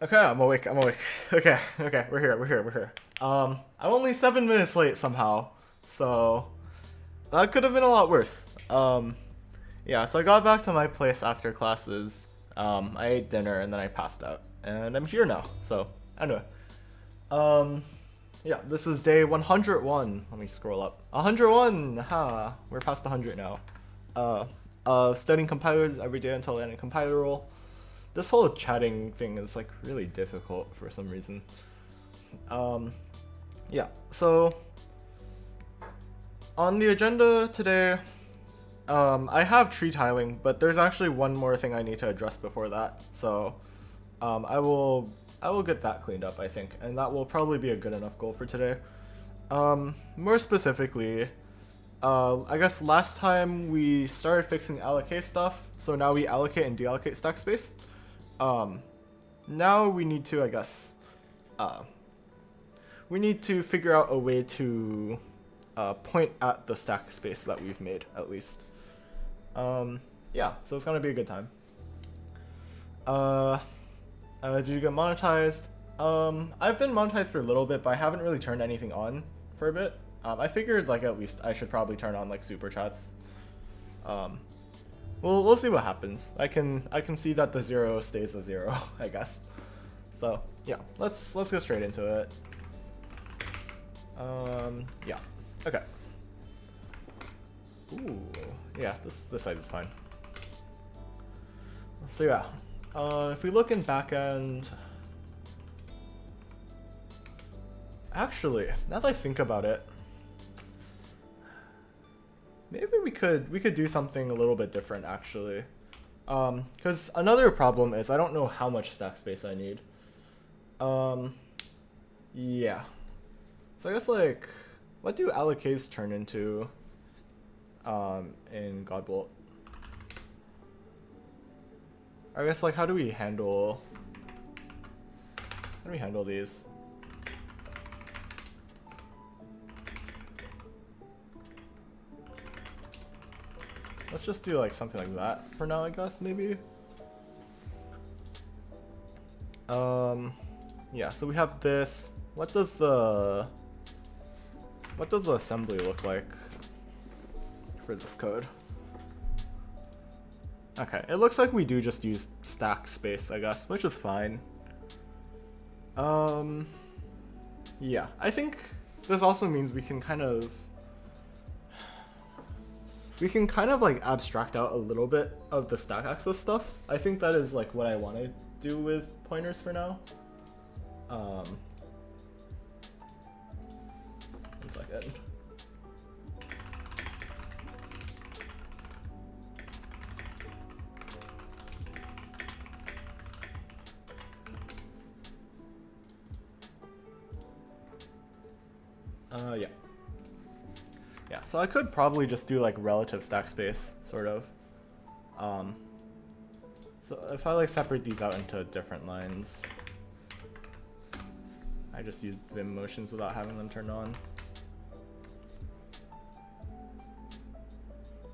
Okay, I'm awake. I'm awake. Okay, okay, we're here. We're here. We're here. I'm only 7 minutes late somehow, so that could have been a lot worse. Yeah. So I got back to my place after classes. I ate dinner and then I passed out, and I'm here now. So anyway, um, yeah, this is day 101. Let me scroll up. 101. Ha, we're past 100 now. Studying compilers every day until ending compiler roll. This whole chatting thing is like really difficult for some reason. Yeah, so on the agenda today, I have tree tiling, but there's actually one more thing I need to address before that. So I will get that cleaned up, I think, and that will probably be a good enough goal for today. More specifically, I guess last time we started fixing allocate stuff, so now we allocate and deallocate stack space. Now we need to, I guess, we need to figure out a way to point at the stack space that we've made, at least. Yeah, so it's gonna be a good time. Did you get monetized? I've been monetized for a little bit, but I haven't really turned anything on for a bit. I figured like at least I should probably turn on like super chats. We'll see what happens. I can see that the 0 stays a 0, I guess. So yeah, let's get straight into it. Yeah, okay. Ooh, yeah, this size is fine. So yeah, if we look in backend, actually, now that I think about it, maybe we could do something a little bit different actually. Because another problem is I don't know how much stack space I need. Yeah. So I guess like, what do allocates turn into in Godbolt? I guess like how do we handle these? Let's just do like something like that for now, I guess, maybe. Yeah, so we have this. What does the assembly look like for this code? Okay, it looks like we do just use stack space, I guess, which is fine. Yeah, I think this also means we can kind of like abstract out a little bit of the stack access stuff. I think that is like what I want to do with pointers for now. One second. Yeah. Yeah, so I could probably just do like relative stack space, sort of. So if I like separate these out into different lines, I just use Vim motions without having them turned on.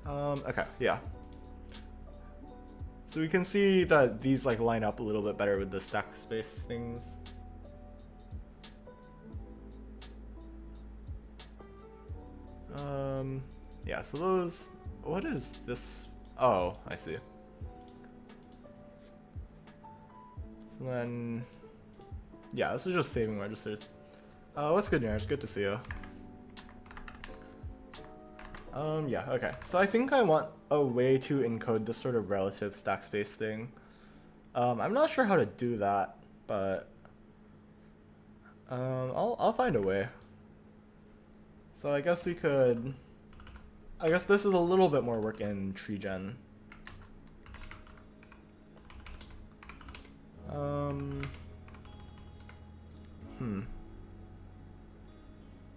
Okay, yeah. So we can see that these like line up a little bit better with the stack space things. Yeah, so those, what is this? Oh, I see. So then, yeah, this is just saving registers. What's good, Niraj? Good to see you. Yeah, okay. So I think I want a way to encode this sort of relative stack space thing. I'm not sure how to do that, but I'll find a way. So I guess we could, I guess this is a little bit more work in tree gen.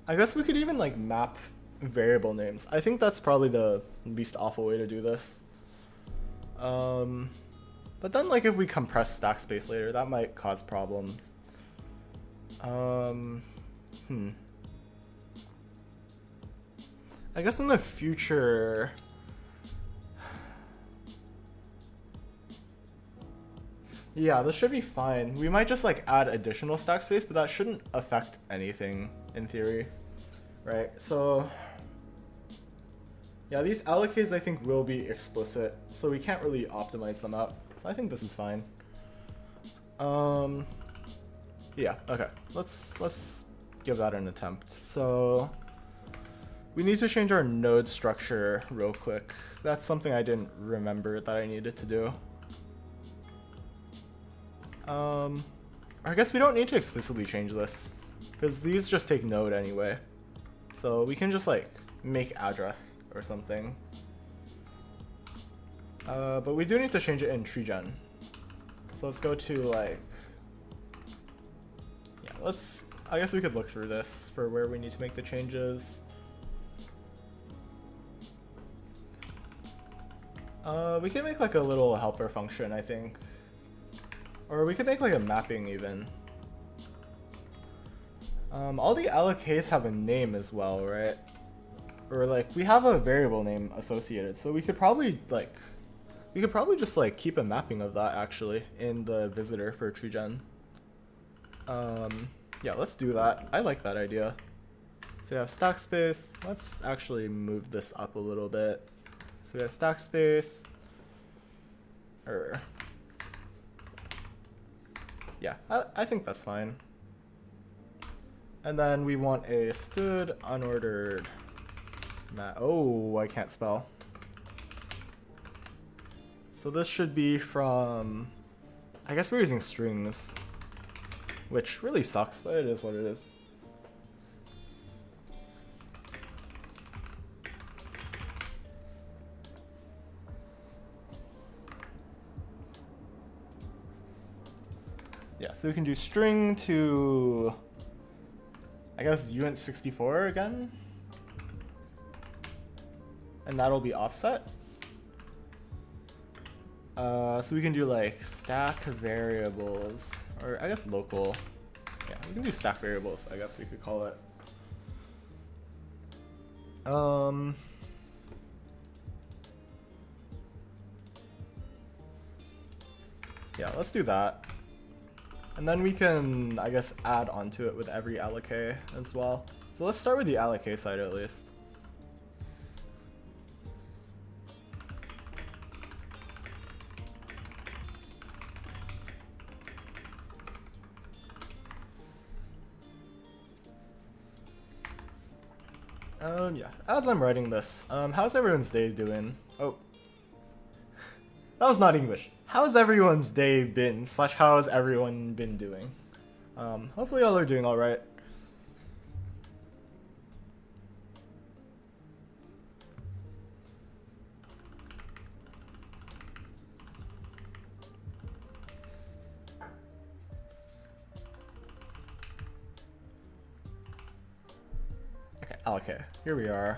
I guess we could even like map variable names. I think that's probably the least awful way to do this. But then like if we compress stack space later, that might cause problems. I guess in the future, Yeah, this should be fine. We might just like add additional stack space, but that shouldn't affect anything in theory, right? So yeah, these allocates I think will be explicit, so we can't really optimize them out. So I think this is fine. Yeah, okay. Let's give that an attempt. So we need to change our node structure real quick. That's something I didn't remember that I needed to do. I guess we don't need to explicitly change this, because these just take node anyway. So we can just like make address or something. But we do need to change it in tree gen. So let's go to like, yeah, I guess we could look through this for where we need to make the changes. We can make like a little helper function, I think. Or we could make like a mapping even. All the allocates have a name as well, right? Or like we have a variable name associated, so we could probably just like keep a mapping of that actually in the visitor for TreeGen. Yeah, let's do that. I like that idea. So we have stack space. Let's actually move this up a little bit. So we have stack space. Yeah, I think that's fine. And then we want a stood unordered map. Oh, I can't spell. So this should be from, I guess we're using strings, which really sucks, but it is what it is. Yeah, so we can do string to, I guess, uint64 again. And that'll be offset. So we can do like stack variables, or I guess local. Yeah, we can do stack variables, I guess we could call it. Yeah, let's do that. And then we can, I guess, add onto it with every alloc as well. So let's start with the alloc side at least. Yeah, as I'm writing this, how's everyone's day doing? Oh, that was not English. How's everyone's day been, / how has everyone been doing? Hopefully y'all are doing alright. Okay, here we are.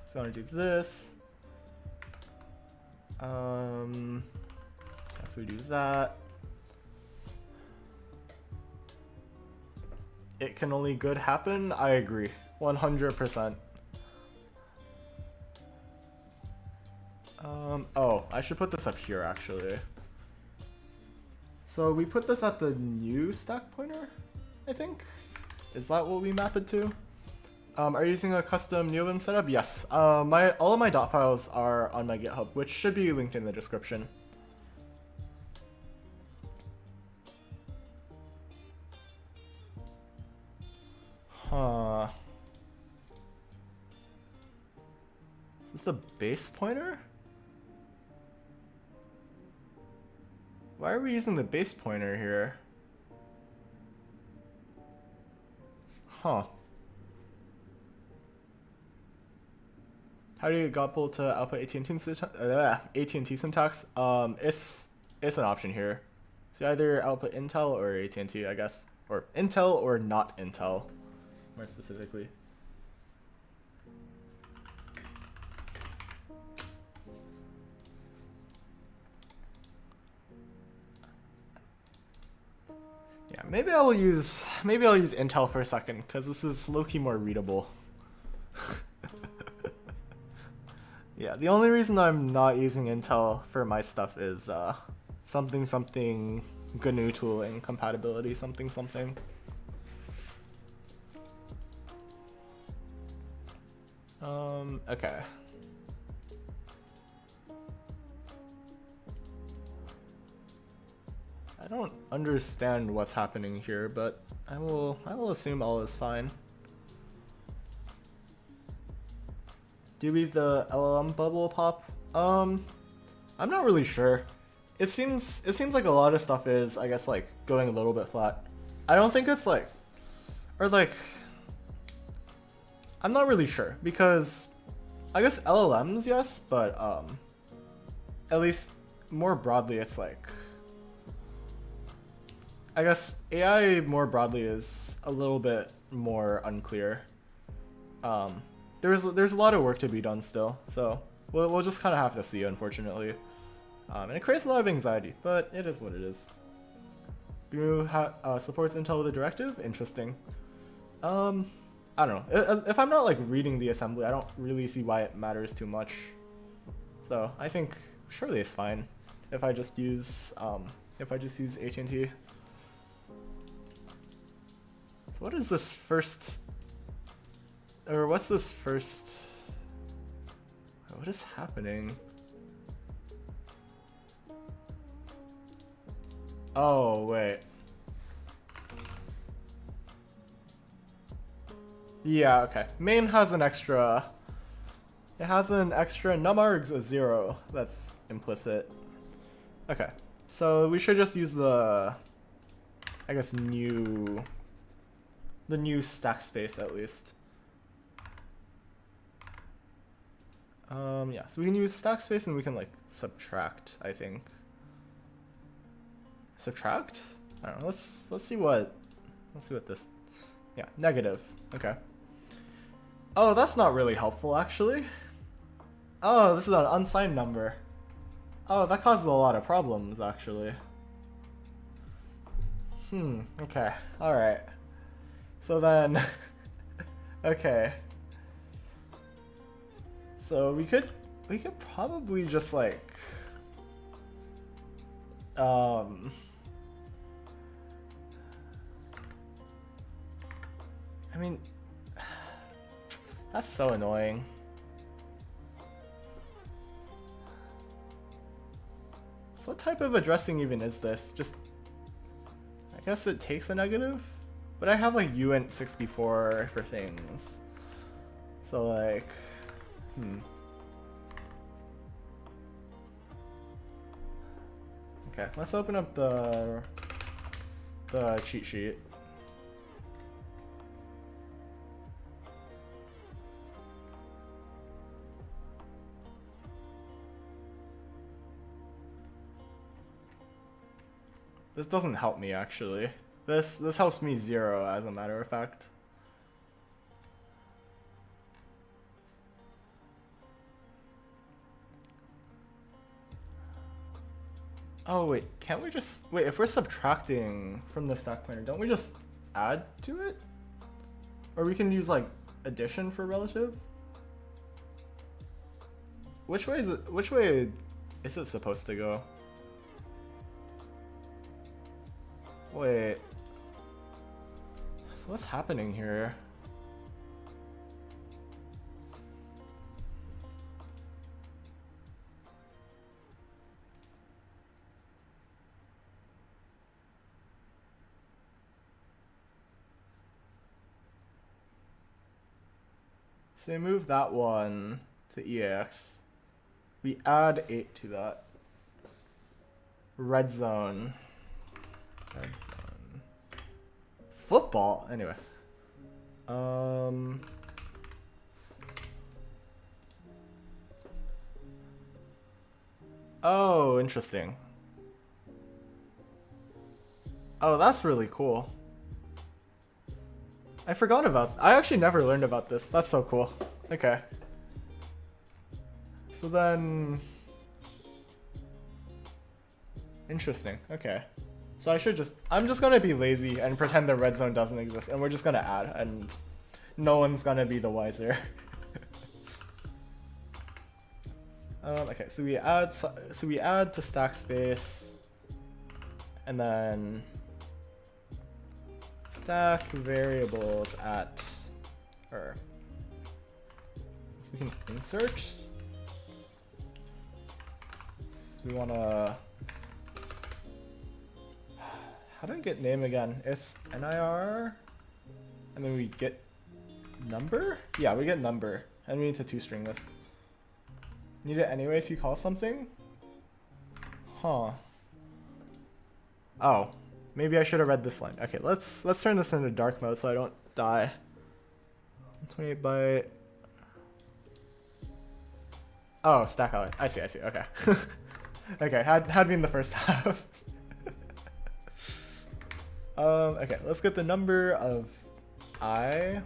So I'm gonna do this. So we do that. It can only good happen? I agree. 100%. Oh, I should put this up here actually. So we put this at the new stack pointer, I think? Is that what we map it to? Are you using a custom neovim setup? Yes. All of my dot files are on my GitHub, which should be linked in the description. Huh. Is this the base pointer? Why are we using the base pointer here? Huh. How do you gopl to output AT&T syntax? It's an option here. So either output Intel or AT&T, I guess, or Intel or not Intel, more specifically. Yeah, maybe I'll use Intel for a second because this is low-key more readable. Yeah, the only reason I'm not using Intel for my stuff is something GNU tooling compatibility something something. Okay. I don't understand what's happening here, but I will assume all is fine. Do we the LLM bubble pop? I'm not really sure. It seems like a lot of stuff is, I guess, like going a little bit flat. I don't think it's like, or like, I'm not really sure because I guess LLMs, yes, but at least more broadly, it's like, I guess AI more broadly is a little bit more unclear. There's a lot of work to be done still, so we'll just kind of have to see, unfortunately. And it creates a lot of anxiety, but it is what it is. GNU supports Intel with a directive? Interesting. I don't know. If I'm not like reading the assembly, I don't really see why it matters too much. So I think surely it's fine if I just use AT&T. So what is this first? Or what's this first? What is happening? Oh, wait. Yeah, okay. Main has an extra... It has an extra numargs a 0 that's implicit. Okay. So we should just use the... I guess the new stack space at least. Yeah, so we can use stack space and we can like subtract, I think. Subtract? I don't know. Let's see what this. Yeah, negative. Okay. Oh, that's not really helpful actually. Oh, this is an unsigned number. Oh, that causes a lot of problems actually. Okay. All right. So then okay. So we could probably just like I mean, that's so annoying. So what type of addressing even is this? Just, I guess it takes a negative? But I have like uint64 for things. So like, Okay, let's open up the cheat sheet. This doesn't help me actually. This helps me 0 as a matter of fact. Oh wait, can't we just wait if we're subtracting from the stack pointer, don't we just add to it? Or we can use like addition for relative? Which way is it supposed to go? Wait. So what's happening here? So we move that one to EAX. We add 8 to that. Red zone. Red zone. Football? Anyway. Oh, interesting. Oh, that's really cool. I forgot about... I actually never learned about this. That's so cool. Okay. So then... Interesting. Okay. So I should just... I'm just gonna be lazy and pretend the red zone doesn't exist, and we're just gonna add, and no one's gonna be the wiser. Okay, so we add to stack space, And then stack variables at, or so we can insert. So we want to, how do I get name again? It's NIR, and then we get number? Yeah, we get number, and we need to toString this. Need it anyway if you call something? Huh. Oh, maybe I should have read this line. Okay, let's turn this into dark mode so I don't die. 28 byte. Oh, stack out. I see, okay. Okay, had me in the first half. Okay, let's get the number of I.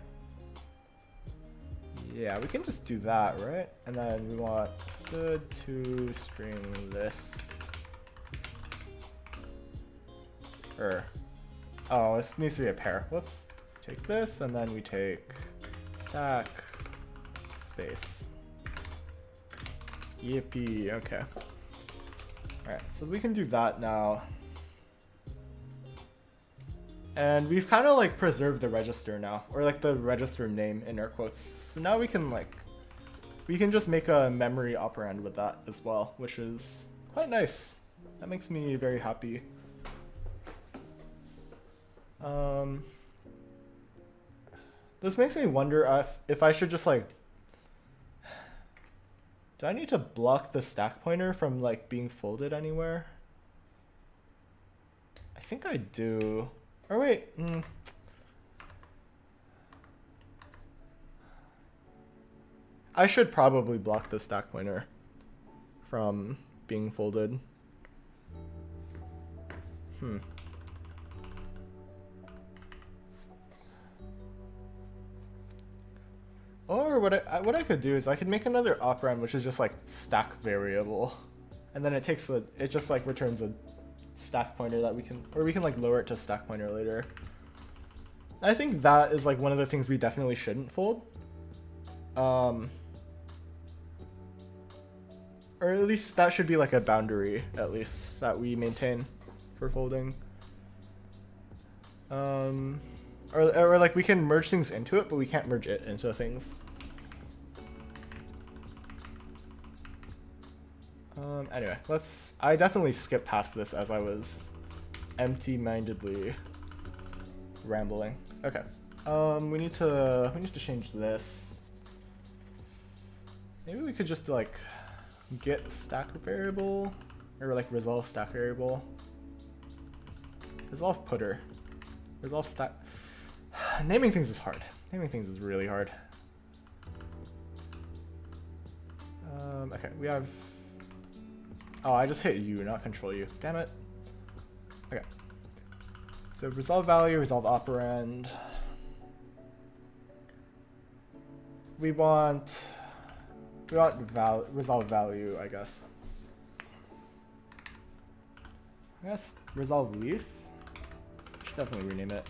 Yeah, we can just do that, right? And then we want std toString this. Oh, this needs to be a pair. Whoops. Take this, and then we take stack space. Yippee, okay. Alright, so we can do that now. And we've kind of like preserved the register now, or like the register name in air quotes. So now we can just make a memory operand with that as well, which is quite nice. That makes me very happy. This makes me wonder if I should just like, do I need to block the stack pointer from like being folded anywhere? I think I do. Or wait, I should probably block the stack pointer from being folded. Or what I could do is I could make another operand which is just like stack variable, and then it just like returns a stack pointer that we can like lower it to stack pointer later. I think that is like one of the things we definitely shouldn't fold. Or at least that should be like a boundary, at least, that we maintain for folding. Or like we can merge things into it, but we can't merge it into things. Anyway, I definitely skipped past this as I was empty-mindedly rambling. Okay. We need to change this. Maybe we could just like get stack variable, or like resolve stack variable. Resolve putter. Resolve stack. Naming things is hard. Naming things is really hard. Okay, we have. Oh, I just hit U, not control U. Damn it. Okay. So resolve value, resolve operand. We want resolve value, I guess. Resolve leaf. Should definitely rename it.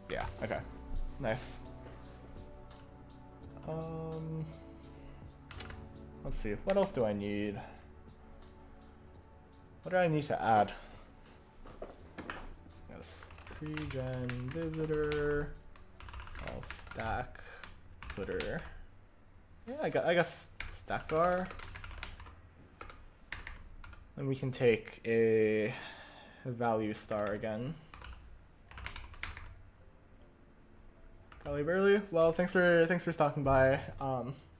Yeah, okay. Nice. Let's see, what else do I need? What do I need to add? Yes, pre-gen visitor, solve stack, footer. Yeah, I guess stack var. And we can take a value star again. Leave early. Well, thanks for stopping by,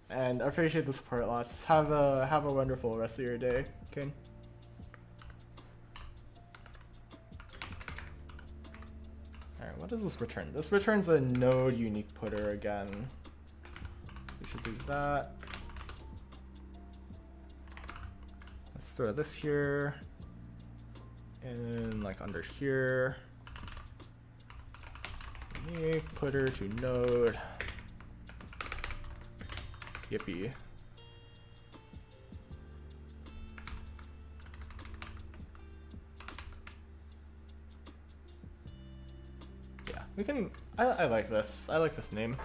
and I appreciate the support lots. Have a wonderful rest of your day, Kane. All right, what does this return? This returns a node unique putter again. So we should do that. Let's throw this here, and like under here. Unique putter to node. Yippee. Yeah, we can. I like this. I like this name.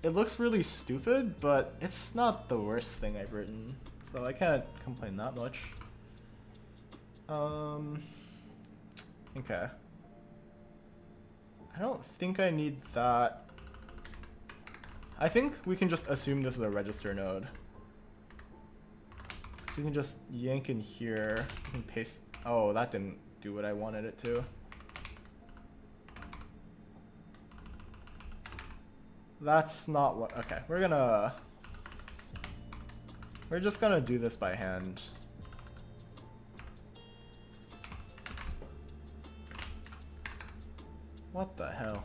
it looks really stupid, but it's not the worst thing I've written, so I can't complain that much. Okay. I don't think I need that. I think we can just assume this is a register node. So we can just yank in here, we can paste. Oh, that didn't do what I wanted it to. That's not what, okay, we're just gonna do this by hand. What the hell?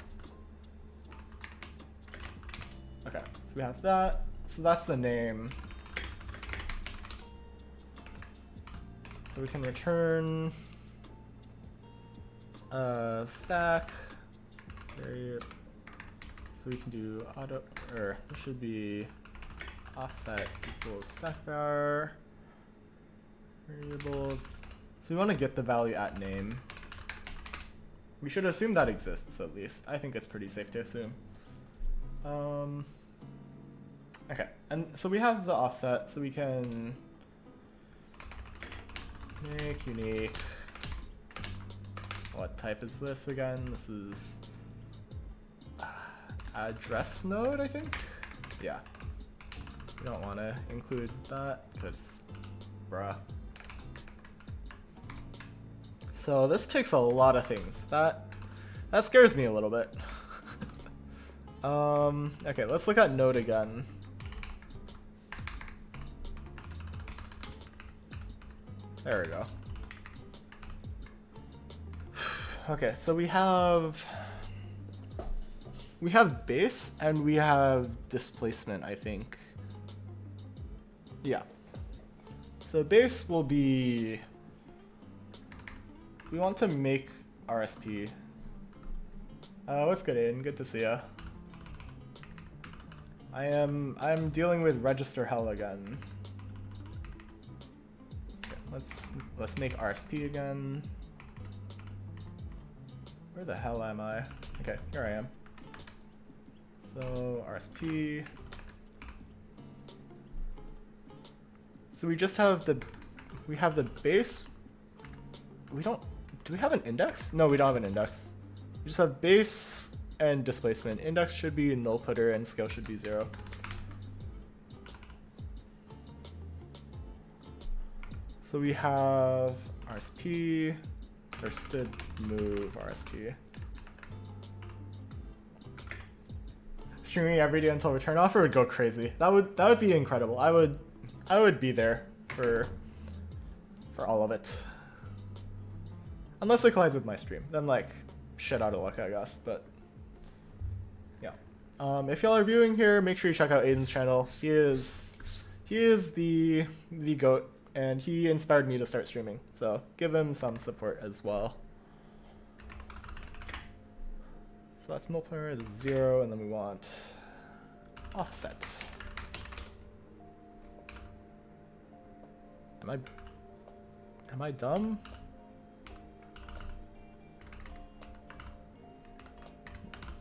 Okay, so we have that. So that's the name. So we can return stack. So we can do auto, or it should be offset equals stack var variables. So we want to get the value at name. We should assume that exists at least. I think it's pretty safe to assume. Okay, and so we have the offset, so we can make unique. What type is this again? This is address node, I think? Yeah. We don't want to include that because, bruh. So this takes a lot of things. That scares me a little bit. Okay, let's look at node again. There we go. Okay, so we have base and we have displacement, I think. Yeah. So base will be, we want to make RSP. What's good, Aiden? Good to see ya. I'm dealing with register hell again. Okay, let's make RSP again. Where the hell am I? Okay, here I am. So RSP. So we just have the base. Do we have an index? No, we don't have an index. We just have base and displacement. Index should be null putter and scale should be 0. So we have RSP, or std move RSP. Streaming every day until return offer would go crazy. That would be incredible. I would be there for all of it. Unless it collides with my stream, then like shit out of luck, I guess. But yeah, if y'all are viewing here, make sure you check out Aiden's channel. He is the GOAT, and he inspired me to start streaming. So give him some support as well. So that's null pointer is 0, and then we want offset. Am I dumb?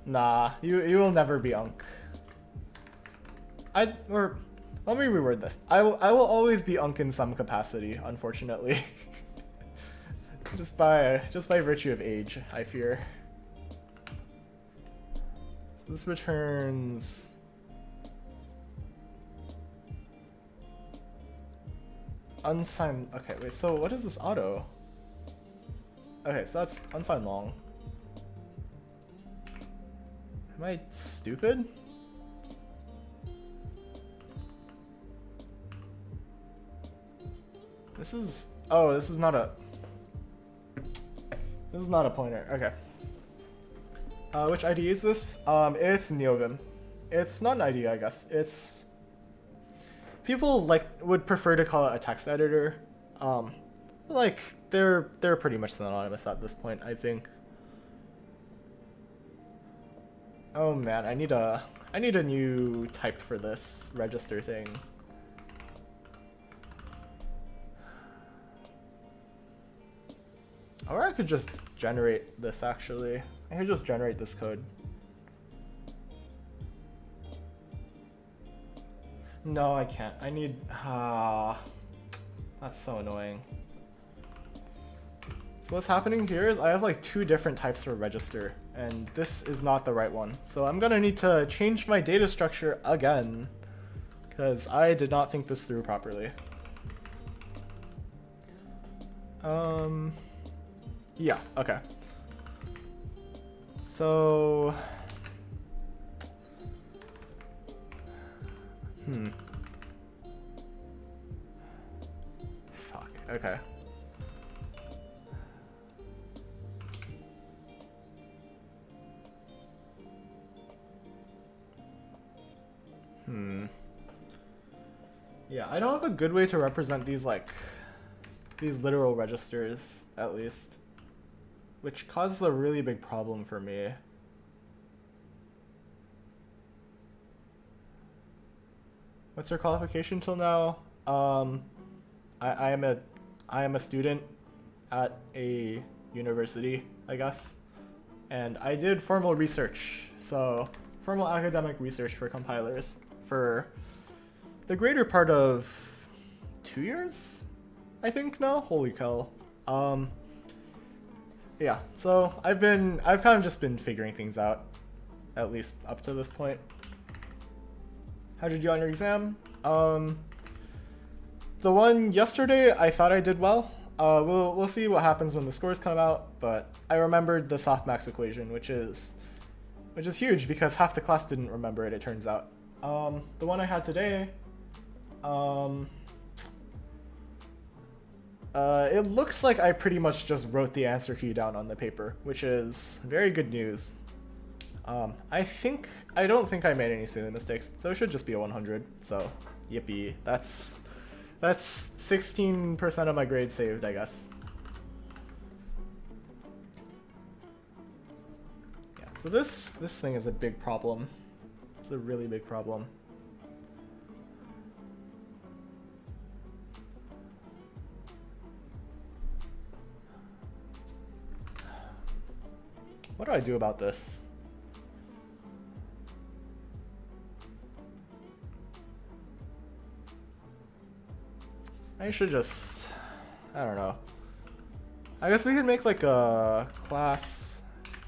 Nah, you will never be Unk. Let me reword this. I will always be Unk in some capacity, unfortunately. just by virtue of age, I fear. So this returns unsigned. Okay, wait, so what is this auto? Okay, so that's unsigned long. Am I stupid? This is not a pointer. Okay. Which ID is this? It's Neovim. It's not an ID, I guess. It's, people would prefer to call it a text editor. Like they're pretty much synonymous at this point, I think. Oh man, I need a new type for this register thing. Or I could just generate this actually. I could just generate this code. No, I can't. I need... that's so annoying. So what's happening here is I have like 2 different types of register, and this is not the right one. So I'm gonna need to change my data structure again, because I did not think this through properly. Yeah, okay. So... Fuck, okay. Yeah, I don't have a good way to represent these, like, these literal registers, at least. Which causes a really big problem for me. What's your qualification till now? I am a student at a university, I guess. And I did formal research, so formal academic research for compilers for the greater part of 2 years, I think now. Holy cow. Yeah, so I've kind of just been figuring things out, at least up to this point. How did you do on your exam? The one yesterday, I thought I did well. We'll see what happens when the scores come out, but I remembered the softmax equation, which is huge because half the class didn't remember it, it turns out. The one I had today, it looks like I pretty much just wrote the answer key down on the paper, which is very good news. I don't think I made any silly mistakes, so it should just be a 100. So, yippee. That's 16% of my grade saved, I guess. Yeah, so this thing is a big problem. It's a really big problem. What do I do about this? I should just... I don't know. I guess we could make like a class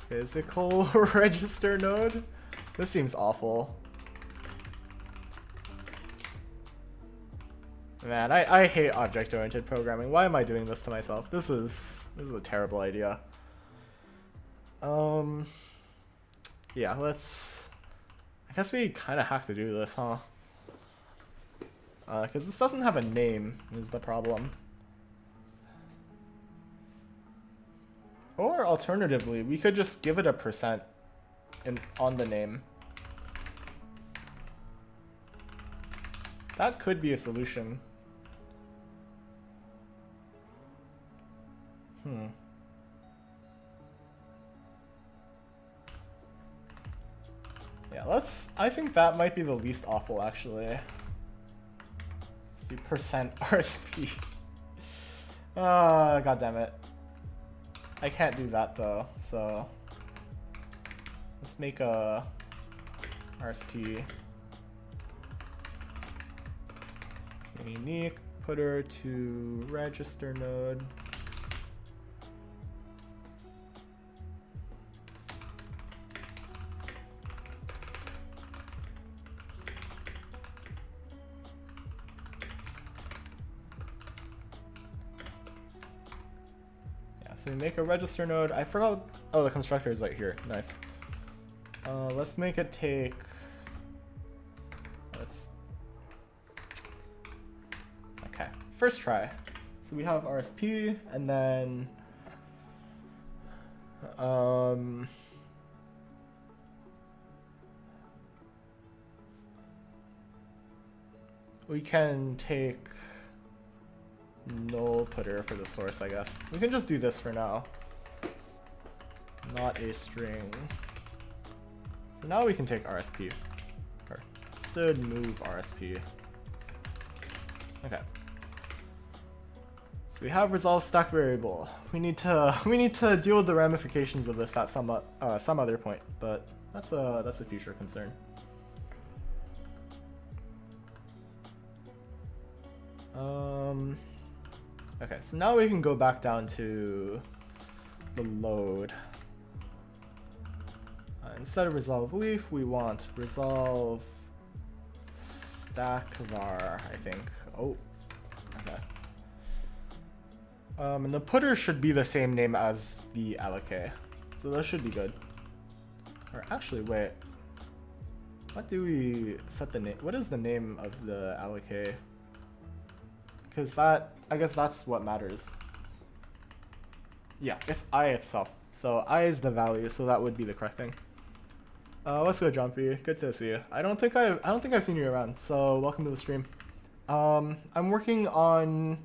physical register node. This seems awful. Man, I hate object-oriented programming. Why am I doing this to myself? This is a terrible idea. Yeah, let's... I guess we kind of have to do this, huh? Because this doesn't have a name, is the problem. Or alternatively, we could just give it a percent on the name. That could be a solution. Yeah, I think that might be the least awful, actually. Let's do percent RSP. God damn it. I can't do that though, so let's make a RSP. Let's make a unique, put her to register node. So we make a register node. I forgot. Oh, the constructor is right here. Nice. Let's make it take. Okay. First try. So we have RSP, and then we can take null putter for the source, I guess. We can just do this for now. Not a string. So now we can take RSP. Or stood move RSP. Okay. So we have resolve stack variable. We need to deal with the ramifications of this at some other point, but that's a future concern. Okay, so now we can go back down to the load. Instead of resolve leaf, we want resolve stack var, I think. Oh, okay. And the putter should be the same name as the alloca, so that should be good. Or actually, wait. What do we set the name? What is the name of the alloca? Because that, I guess that's what matters. Yeah, it's I itself. So I is the value, so that would be the correct thing. Let's go, Jumpy. Good to see you. I don't think I've seen you around. So welcome to the stream. I'm working on,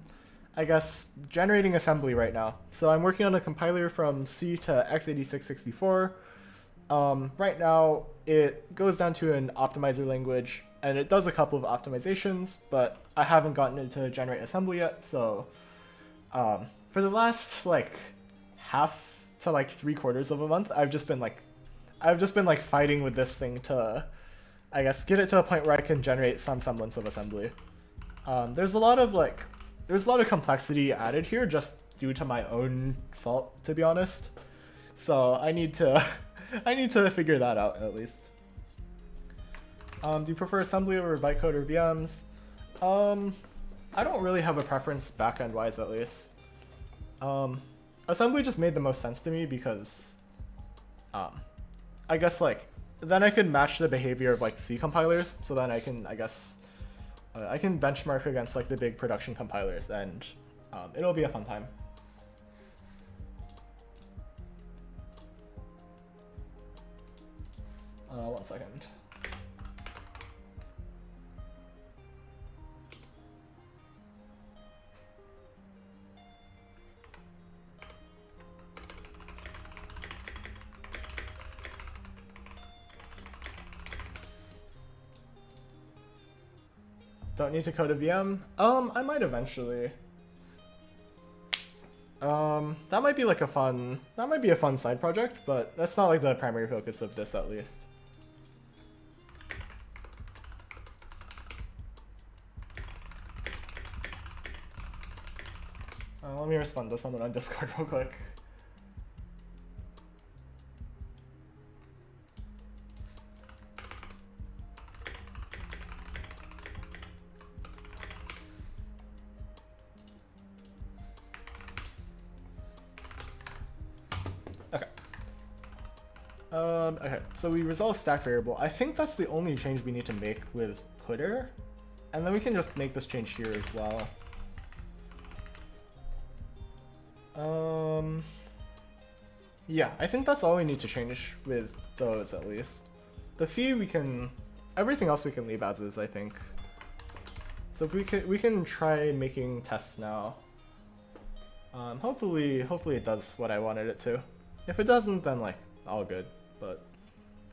I guess, generating assembly right now. So I'm working on a compiler from C to x86-64. Right now it goes down to an optimizer language, and it does a couple of optimizations, but I haven't gotten it to generate assembly yet. So for the last like half to like 3/4 of a month, I've just been fighting with this thing to, I guess, get it to a point where I can generate some semblance of assembly. There's a lot of complexity added here just due to my own fault, to be honest. So I need to figure that out at least. Do you prefer assembly over bytecode or VMs? I don't really have a preference backend wise, at least. Assembly just made the most sense to me because, I guess like then I can match the behavior of like C compilers, so then I can, I guess, I can benchmark against like the big production compilers, and it'll be a fun time. One second. Don't need to code a VM? I might eventually. That might be like a fun side project, but that's not like the primary focus of this at least. Let me respond to someone on Discord real quick. Okay, so we resolve stack variable. I think that's the only change we need to make with putter, and then we can just make this change here as well. Yeah, I think that's all we need to change with those at least. The fee we can, everything else we can leave as is, I think. So if we can try making tests now. Hopefully it does what I wanted it to. If it doesn't, then like all good. But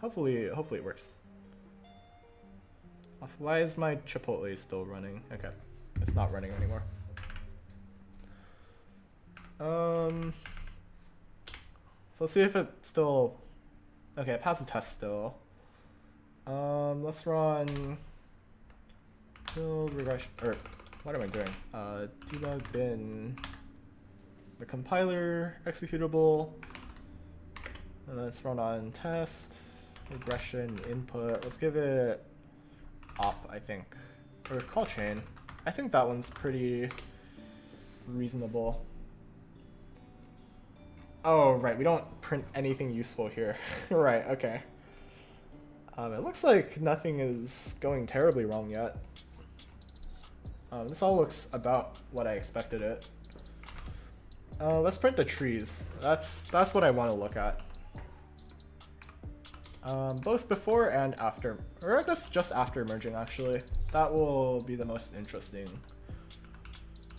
hopefully it works. Also, why is my Chipotle still running? Okay, it's not running anymore. So let's see if it still. Okay, it passed the test still. Let's run build regression, or what am I doing? Debug bin the compiler executable. And then let's run on test, regression, input. Let's give it op, I think. Or call chain. I think that one's pretty reasonable. Oh, right, we don't print anything useful here. Right, okay. It looks like nothing is going terribly wrong yet. This all looks about what I expected it. Let's print the trees. That's what I want to look at. Both before and after, or I guess just after merging actually. That will be the most interesting.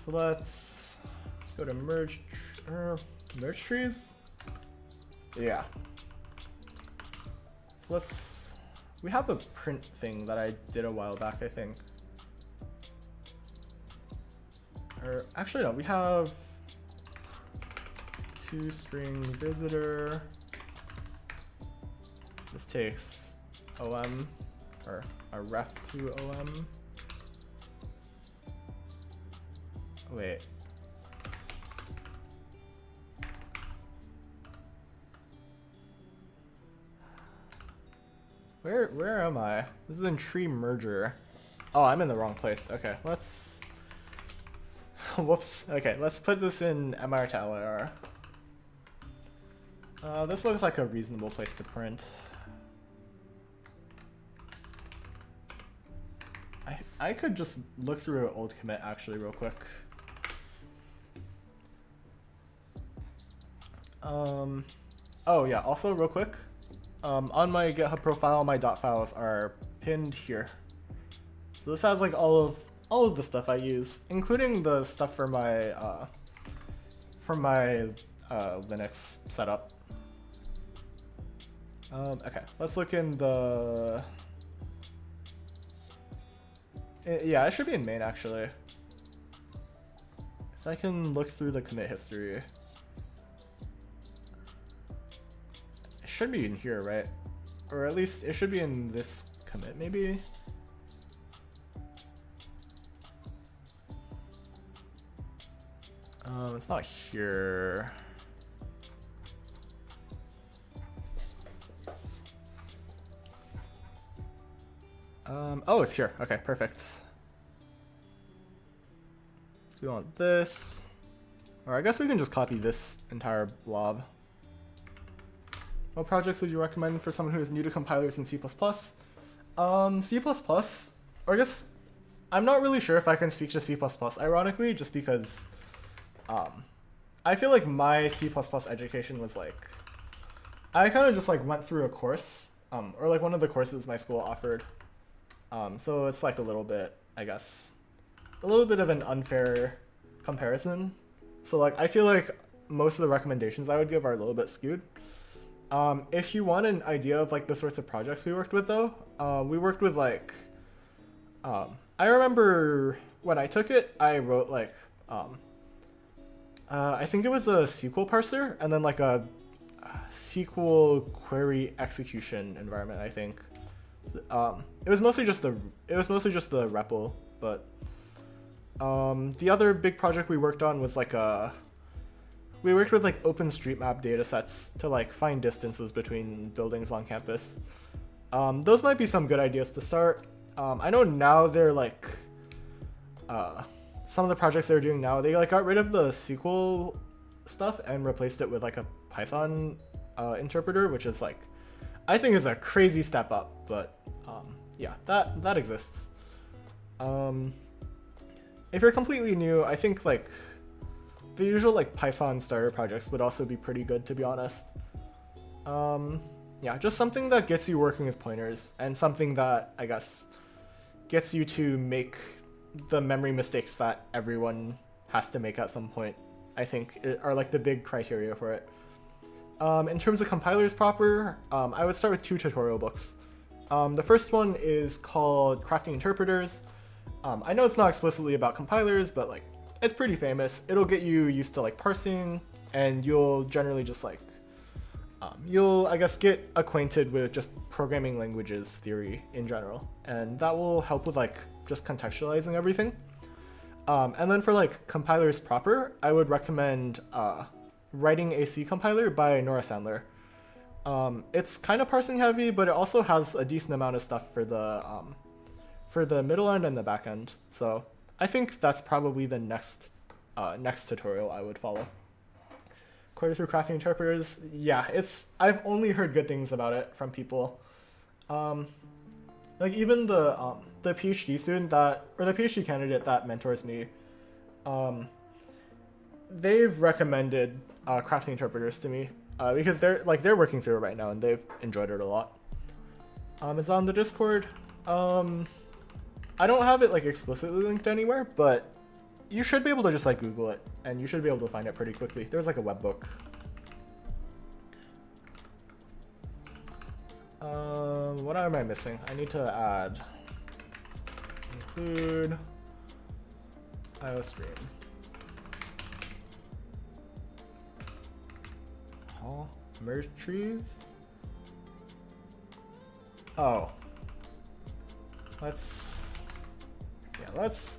So let's go to merge trees. Yeah. So we have a print thing that I did a while back, I think. Or actually no, we have toString visitor. This takes OM, or a ref to OM. Wait, Where am I? This is in tree merger. Oh, I'm in the wrong place. Okay, let's... Whoops. Okay, let's put this in MR to LAR. This looks like a reasonable place to print. I could just look through an old commit actually real quick. Oh yeah, also real quick, on my GitHub profile, my dot files are pinned here. So this has like all of the stuff I use, including the stuff for my Linux setup. Okay, let's look in the. Yeah, it should be in main actually. If I can look through the commit history. It should be in here, right? Or at least it should be in this commit, maybe? It's not here. Oh, it's here. Okay, perfect. So we want this. Or I guess we can just copy this entire blob. What projects would you recommend for someone who is new to compilers in C++? C++, or I guess I'm not really sure if I can speak to C++, ironically, just because I feel like my C++ education was like, I kind of just like went through a course, or like one of the courses my school offered. So it's like a little bit, I guess, a little bit of an unfair comparison. So like, I feel like most of the recommendations I would give are a little bit skewed. If you want an idea of like the sorts of projects we worked with though, we worked with like, I remember when I took it, I wrote like, I think it was a SQL parser and then like a SQL query execution environment, I think. It was mostly just the REPL, but the other big project we worked on was like we worked with like OpenStreetMap datasets to like find distances between buildings on campus. Those might be some good ideas to start. I know now they're like some of the projects they're doing now, they like got rid of the SQL stuff and replaced it with like a Python interpreter, which is like, I think is a crazy step up, but yeah, that exists. If you're completely new, I think like the usual like Python starter projects would also be pretty good, to be honest. Yeah, just something that gets you working with pointers and something that I guess gets you to make the memory mistakes that everyone has to make at some point, I think are like the big criteria for it. In terms of compilers proper, I would start with 2 tutorial books. The first one is called Crafting Interpreters. I know it's not explicitly about compilers, but like it's pretty famous. It'll get you used to like parsing, and you'll generally just like, you'll I guess get acquainted with just programming languages theory in general, and that will help with like just contextualizing everything. And then for like compilers proper, I would recommend Writing a C Compiler by Nora Sandler. It's kind of parsing heavy, but it also has a decent amount of stuff for the middle end and the back end. So I think that's probably the next tutorial I would follow. Query through crafting interpreters, yeah, I've only heard good things about it from people. Like even the PhD student or the PhD candidate that mentors me, they've recommended crafting interpreters to me because they're working through it right now and they've enjoyed it a lot. It's on the Discord. I don't have it like explicitly linked anywhere, but you should be able to just like Google it and you should be able to find it pretty quickly. There's like a webbook. What am I missing? I need to add include IOStream. Oh, merge trees. Oh, let's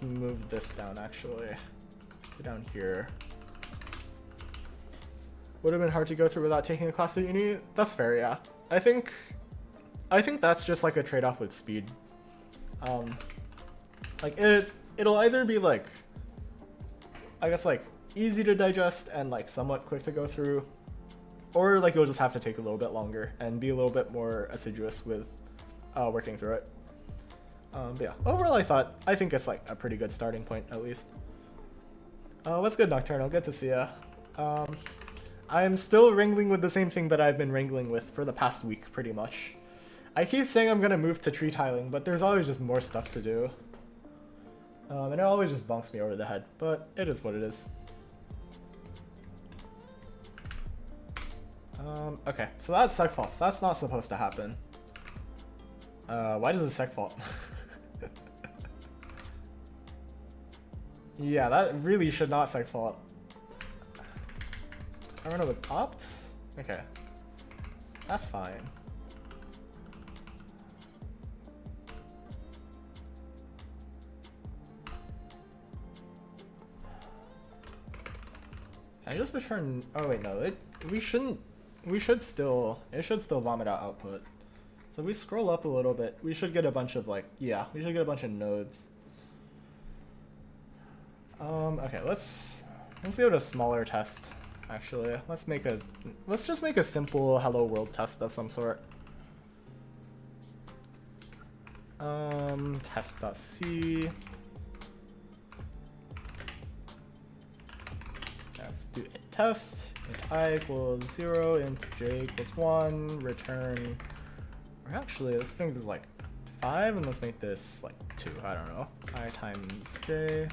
move this down actually to down here. Would have been hard to go through without taking a class at uni. That's fair, yeah. I think I think that's just like a trade-off with speed. Like it'll either be like, I guess like easy to digest and like somewhat quick to go through, or like you'll just have to take a little bit longer and be a little bit more assiduous with working through it. But yeah, overall I think it's like a pretty good starting point at least. What's good, Nocturnal? Good to see ya. I'm still wrangling with the same thing that I've been wrangling with for the past week, pretty much. I keep saying I'm gonna move to tree tiling, but there's always just more stuff to do. And it always just bonks me over the head, but it is what it is. Okay, so that's seg faults. That's not supposed to happen. Why does it seg fault? Yeah, that really should not seg fault. I run it with opt? Okay. That's fine. I just return. Oh wait, no. We shouldn't. It should still vomit out output. So if we scroll up a little bit, we should get a bunch of like, yeah, we should get a bunch of nodes. Okay, let's give it a smaller test. Actually, let's just make a simple hello world test of some sort. Test.c. Let's do int test, int I equals 0, int j equals 1, return, or actually let's make this like 5 and let's make this like 2, I don't know, I times j,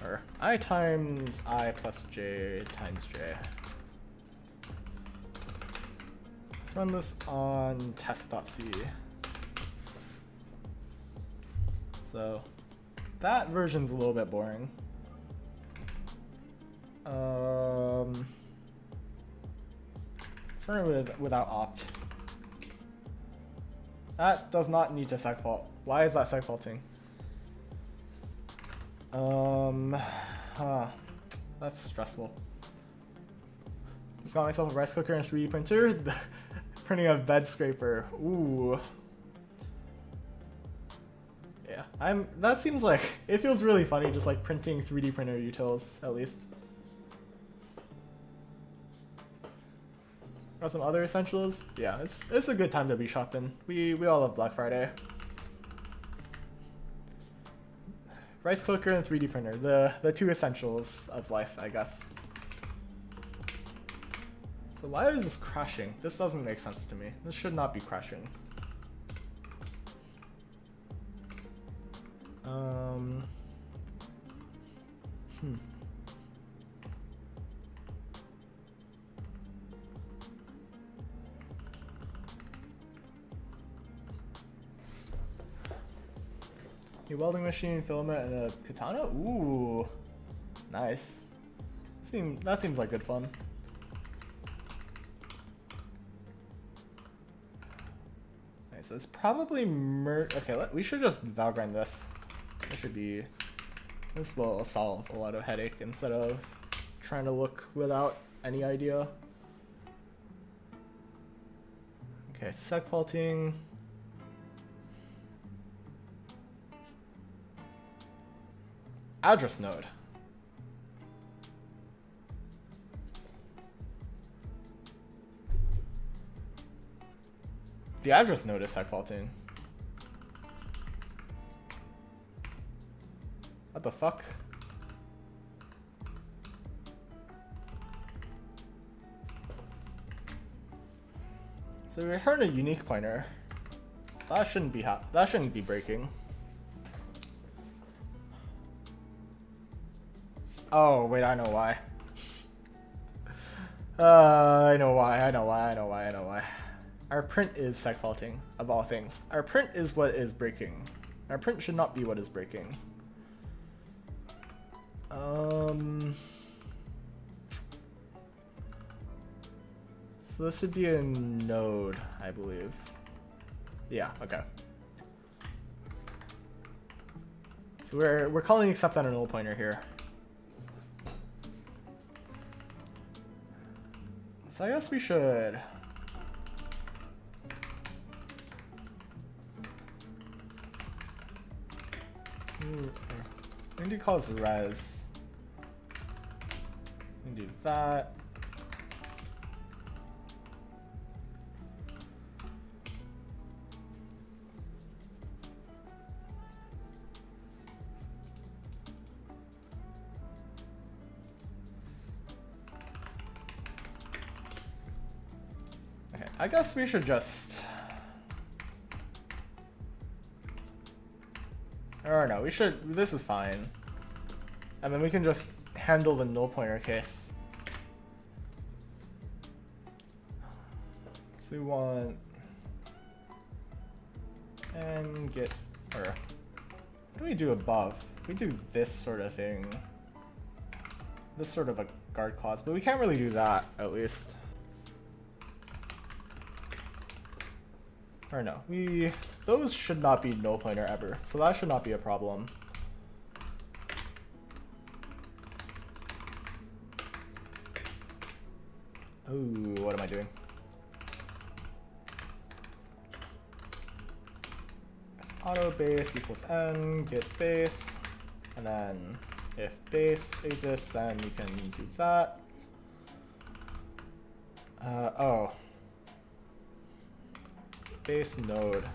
or I times I plus j times j. Let's run this on test.c. So that version's a little bit boring. Let's run it without opt. That does not need to seg fault. Why is that seg faulting? That's stressful. Just got myself a rice cooker and 3D printer. Printing a bed scraper. Ooh. Yeah, that seems like, it feels really funny just like printing 3D printer utils, at least. Got some other essentials? Yeah, it's a good time to be shopping. We all love Black Friday. Rice cooker and 3D printer, the two essentials of life, I guess. So why is this crashing? This doesn't make sense to me. This should not be crashing. New welding machine, filament, and a katana? Ooh, nice. That seems like good fun. Nice, so it's probably okay, we should just Valgrind this. This will solve a lot of headache instead of trying to look without any idea. Okay, seg faulting. Address node. The address node is seg faulting. What the fuck? So we return a unique pointer. So that shouldn't be breaking. Oh wait, I know why. I know why. Our print is seg faulting, of all things. Our print is what is breaking. Our print should not be what is breaking. So this should be a node, I believe. Yeah, okay. So we're calling accept on a null pointer here. So I guess we should We can do cause res. We can do that. Okay, I guess we should just... Or no, we should, this is fine. And then we can just handle the null pointer case. So we want and get, or what do we do above? We do this sort of thing. This sort of a guard clause, but we can't really do that, at least. Or no, those should not be null pointer ever, so that should not be a problem. Ooh, what am I doing? Auto base equals n, get base, and then if base exists, then we can do that. Oh. Base node.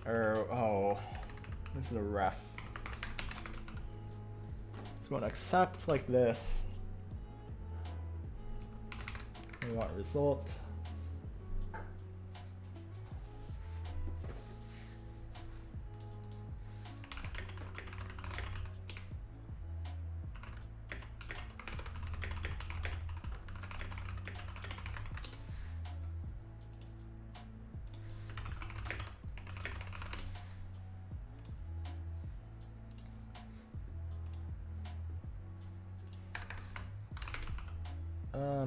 Oh, this is a ref. So we want to accept like this. We want result.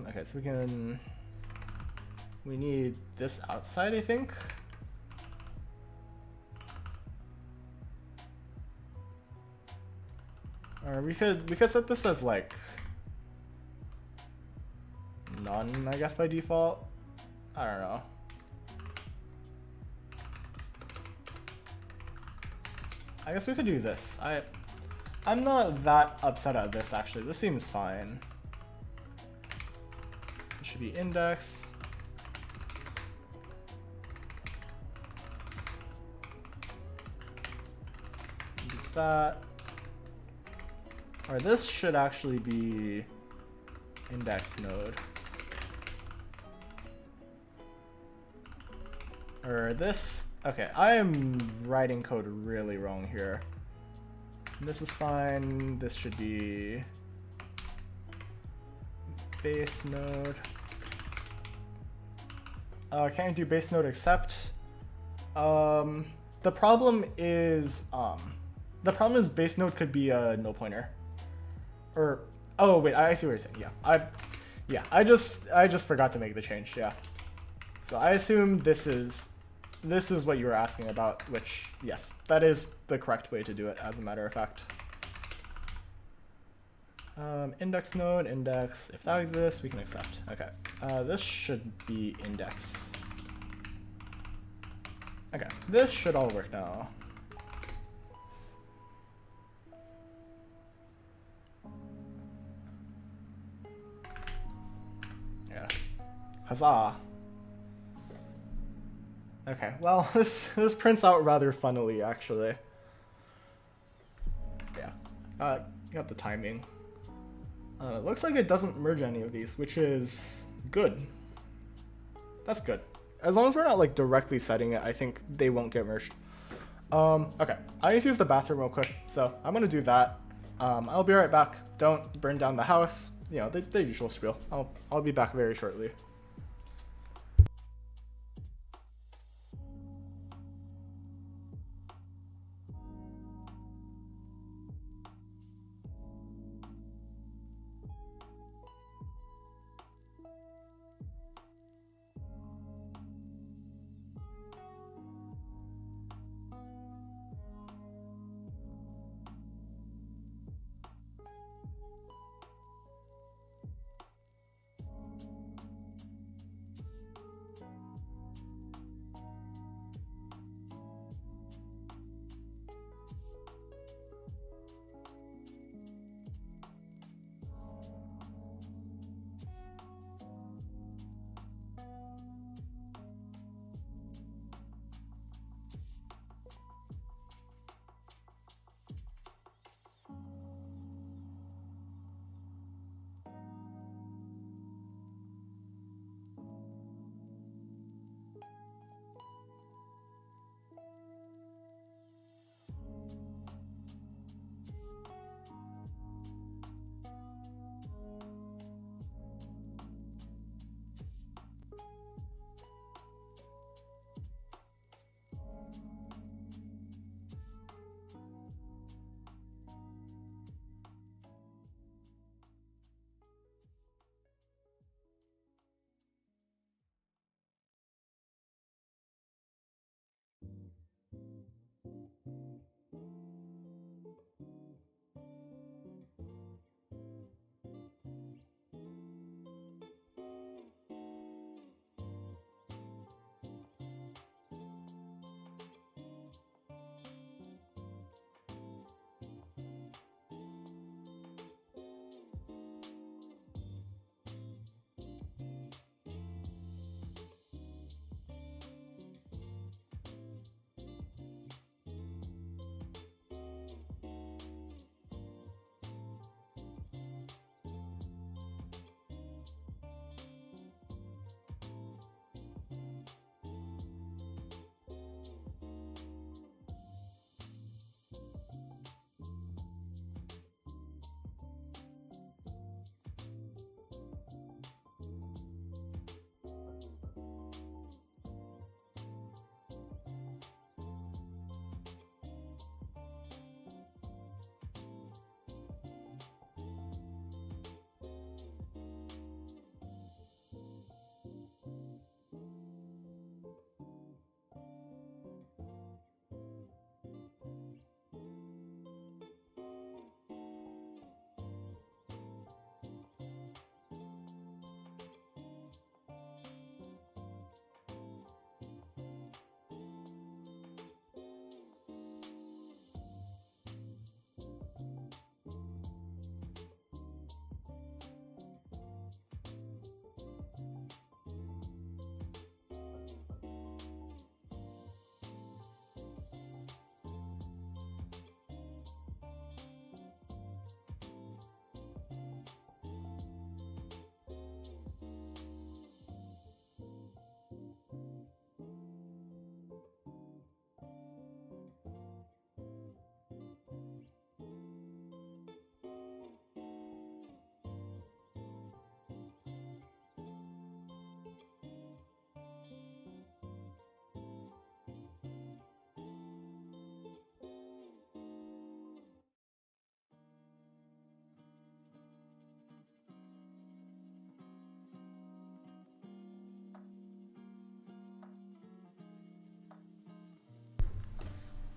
Okay, so we need this outside, I think. Or we could set this as like none, I guess, by default. I don't know. I guess we could do this. I'm not that upset at this, actually. This seems fine. It should be index. Do that. Or this should actually be index node. Or this, okay, I am writing code really wrong here. This is fine, this should be base node. Can't do base node except. The problem is base node could be a null pointer. Or, oh wait, I see what you're saying. Yeah, I just forgot to make the change. Yeah. So I assume this is what you were asking about, which, yes, that is the correct way to do it, as a matter of fact. Index node, index, if that exists, we can accept. Okay, this should be index. Okay, this should all work now. Yeah, huzzah. Okay, well, this prints out rather funnily, actually. Yeah, got the timing. It looks like it doesn't merge any of these, which is good. That's good. As long as we're not like directly setting it, I think they won't get merged. Okay, I need to use the bathroom real quick, so I'm gonna do that. I'll be right back. Don't burn down the house. You know, the usual spiel. I'll be back very shortly.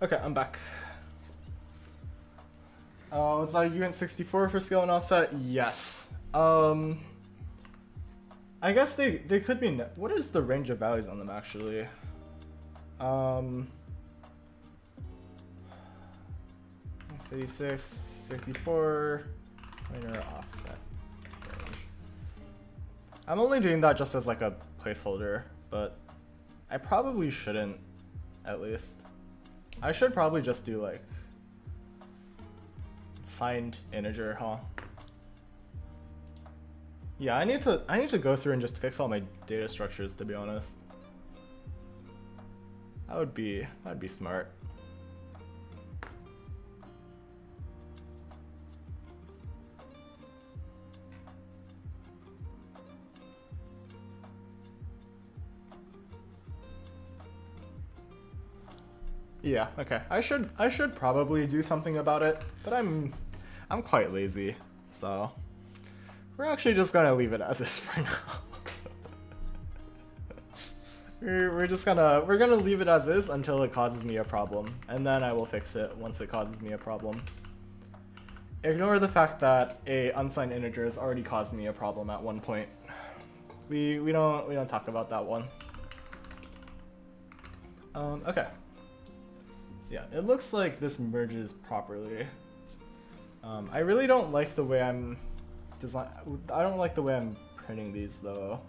Okay, I'm back. Was that a unit 64 for skill and offset? Yes. I guess they could be. What is the range of values on them actually? 66, 64, minor offset. I'm only doing that just as like a placeholder, but I probably shouldn't, at least. I should probably just do like signed integer, huh? Yeah, I need to go through and just fix all my data structures, to be honest. That'd be smart. Yeah, okay. I should probably do something about it, but I'm quite lazy, so we're actually just gonna leave it as is for now. we're gonna leave it as is until it causes me a problem, and then I will fix it once it causes me a problem. Ignore the fact that a unsigned integer has already caused me a problem at one point. We don't talk about that one. Okay. Yeah, it looks like this merges properly. I really don't like the way I don't like the way I'm printing these though.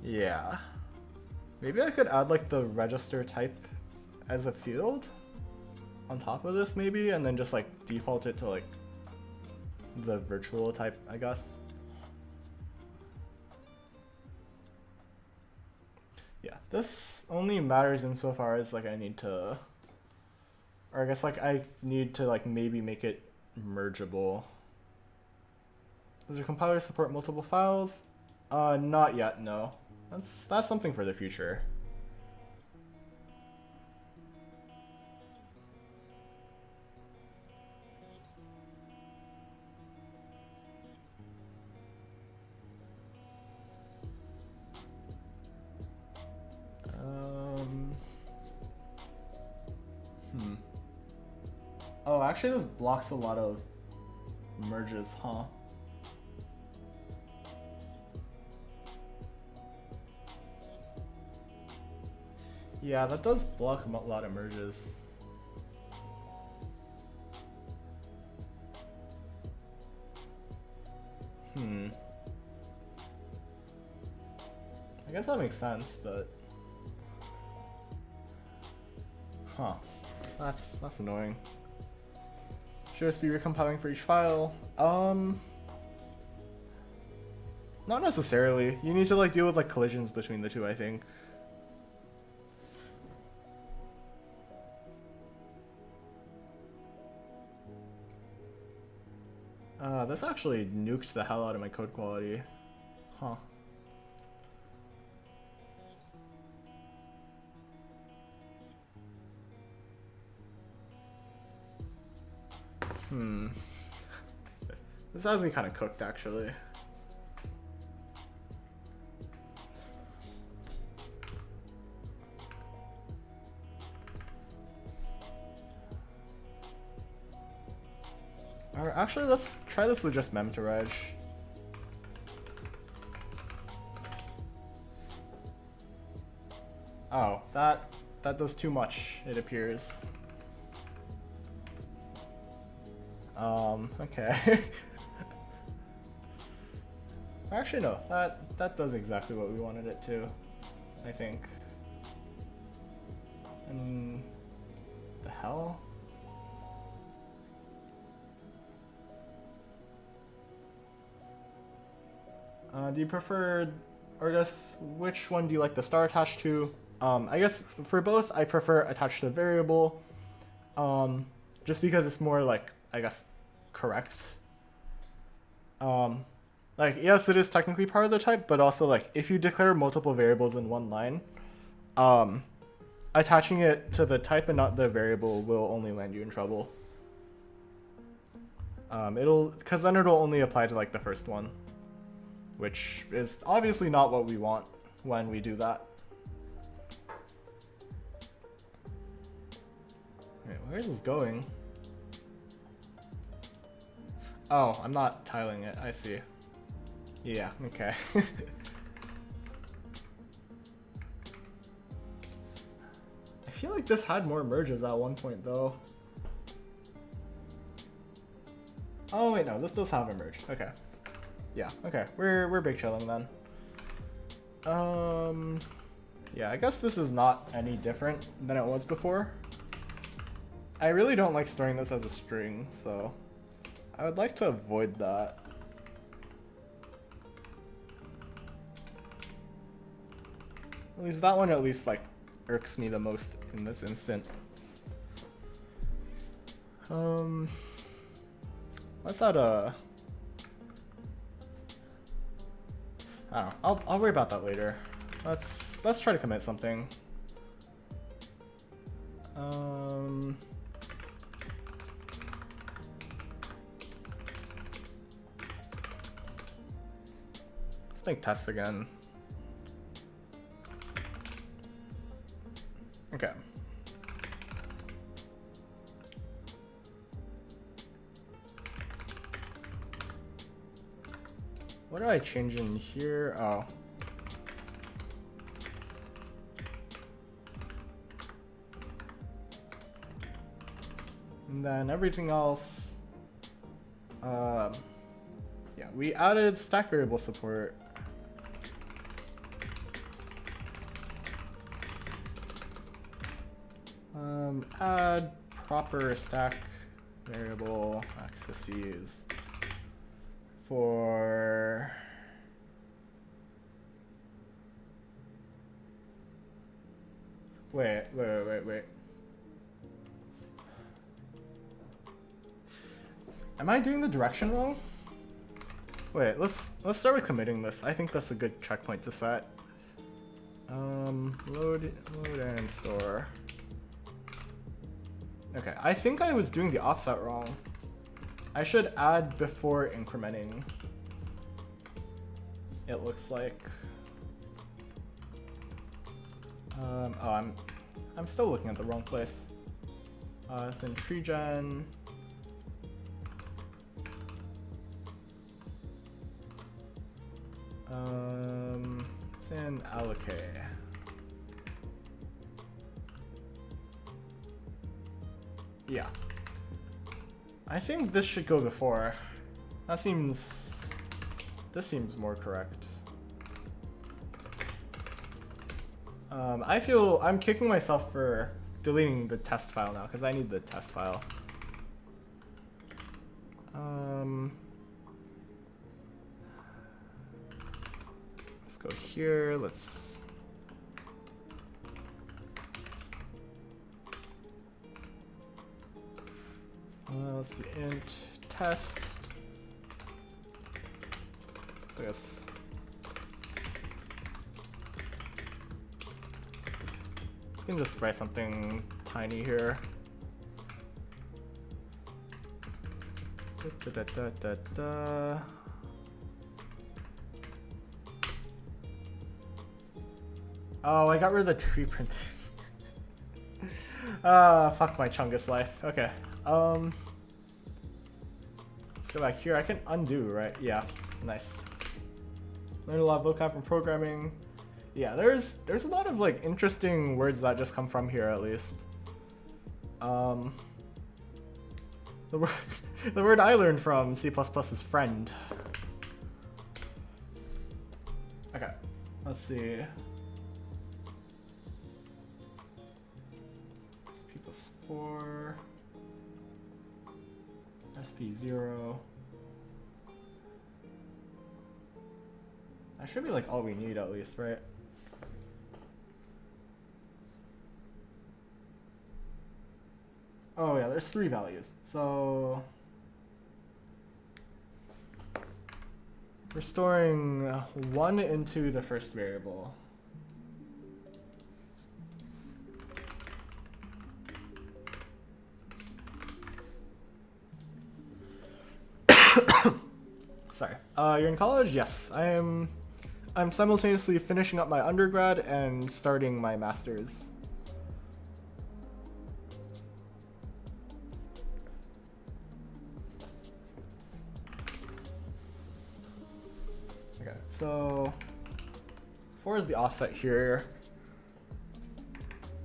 Yeah. Maybe I could add like the register type as a field on top of this maybe, and then just like default it to like the virtual type, I guess. Yeah, this only matters insofar as like I need to, or I guess like I need to like maybe make it mergeable. Does your compiler support multiple files? Not yet, no. That's something for the future. Oh, actually this blocks a lot of merges, huh? Yeah, that does block a lot of merges. I guess that makes sense, but huh. That's annoying. Should just be recompiling for each file? Not necessarily. You need to like deal with like collisions between the two, I think. This actually nuked the hell out of my code quality. Huh. This has me kind of cooked, actually. Alright, actually, let's try this with just memtorage. Oh, that does too much, it appears. Okay. Actually, no. That does exactly what we wanted it to, I think. The hell? Do you prefer, or I guess, which one do you like the star attached to? I guess for both, I prefer attached to variable, just because it's more like, I guess, correct. Like, yes, it is technically part of the type, but also, like, if you declare multiple variables in one line, attaching it to the type and not the variable will only land you in trouble. Because then it'll only apply to, like, the first one. which is obviously not what we want when we do that. Wait, where is this going? Oh, I'm not tiling it, I see. Yeah, okay. I feel like this had more merges at one point though. Oh wait, no, this does have a merge. Okay. Yeah, okay. We're big chilling then. Yeah, I guess this is not any different than it was before. I really don't like storing this as a string, so I would like to avoid that. At least that one like irks me the most in this instant. Let's add a... I don't know. I'll worry about that later. Let's try to commit something. Let's make tests again. Okay. What do I change in here? Oh. And then everything else. Yeah, we added stack variable support. Add proper stack variable accesses for wait. Am I doing the direction wrong? Wait, let's start with committing this. I think that's a good checkpoint to set. Load and store. Okay, I think I was doing the offset wrong. I should add before incrementing. It looks like. Oh, I'm still looking at the wrong place. It's in tree gen. It's in alloca. Yeah. I think this should go before. This seems more correct. I feel I'm kicking myself for deleting the test file now because I need the test file. Let's go here. Let's see, int test. So I guess you can just write something tiny here. Oh, I got rid of the tree print. Fuck my Chungus life. Okay. Let's go back here. I can undo, right? Yeah. Nice. Learn a lot of vocab from programming. Yeah, there's a lot of like interesting words that just come from here at least. The word I learned from C++ is friend. Okay. Let's see. SP+4, SP0. That should be like all we need at least, right? Oh yeah, there's 3 values. So we're storing 1 into the first variable. Sorry. You're in college? Yes, I'm simultaneously finishing up my undergrad and starting my master's. Okay, so 4 is the offset here.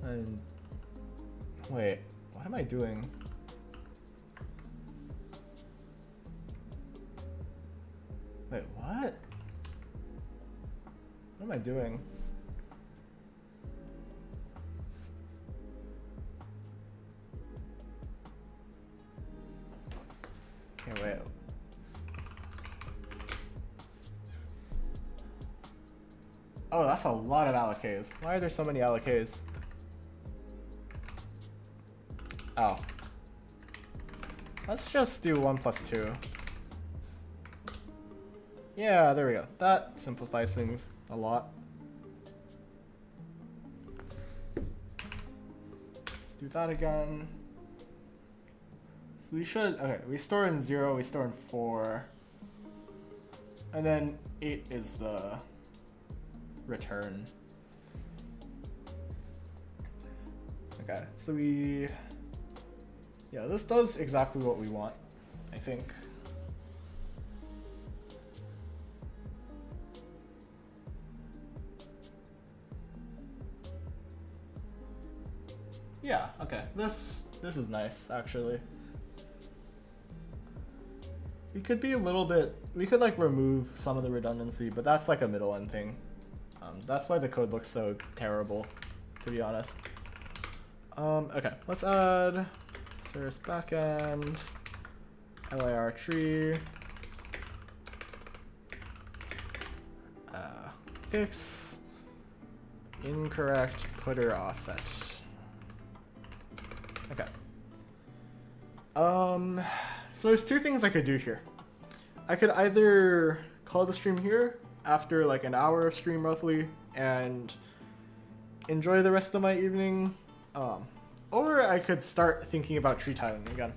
And wait, what am I doing? Wait, what? What am I doing? Okay, wait. Oh, that's a lot of allocas. Why are there so many allocas? Oh. Let's just do 1 plus 2. Yeah, there we go. That simplifies things a lot. Let's do that again. So we should, okay, we store in 0, we store in 4. And then 8 is the return. Okay, so yeah, this does exactly what we want, I think. Yeah, okay, this is nice, actually. We could be a little bit, we could like remove some of the redundancy, but that's like a middle end thing. That's why the code looks so terrible, to be honest. Okay, let's add service backend, lir tree, fix incorrect putter offset. Okay. So there's 2 things I could do here. I could either call the stream here after like an hour of stream roughly and enjoy the rest of my evening, or I could start thinking about tree tiling again.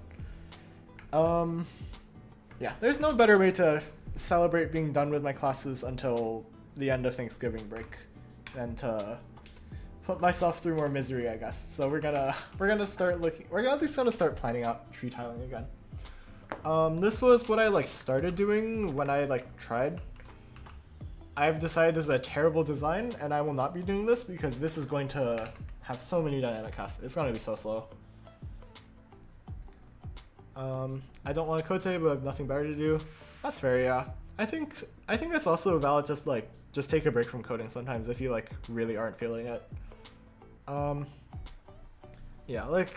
Yeah, there's no better way to celebrate being done with my classes until the end of Thanksgiving break than to put myself through more misery, I guess. So we're gonna start looking. We're at least gonna start planning out tree tiling again. This was what I like started doing when I like tried. I've decided this is a terrible design, and I will not be doing this because this is going to have so many dynamic casts. It's gonna be so slow. I don't want to Kote, but I have nothing better to do. That's fair, yeah. I think it's also valid just take a break from coding sometimes if you like really aren't feeling it. Yeah, like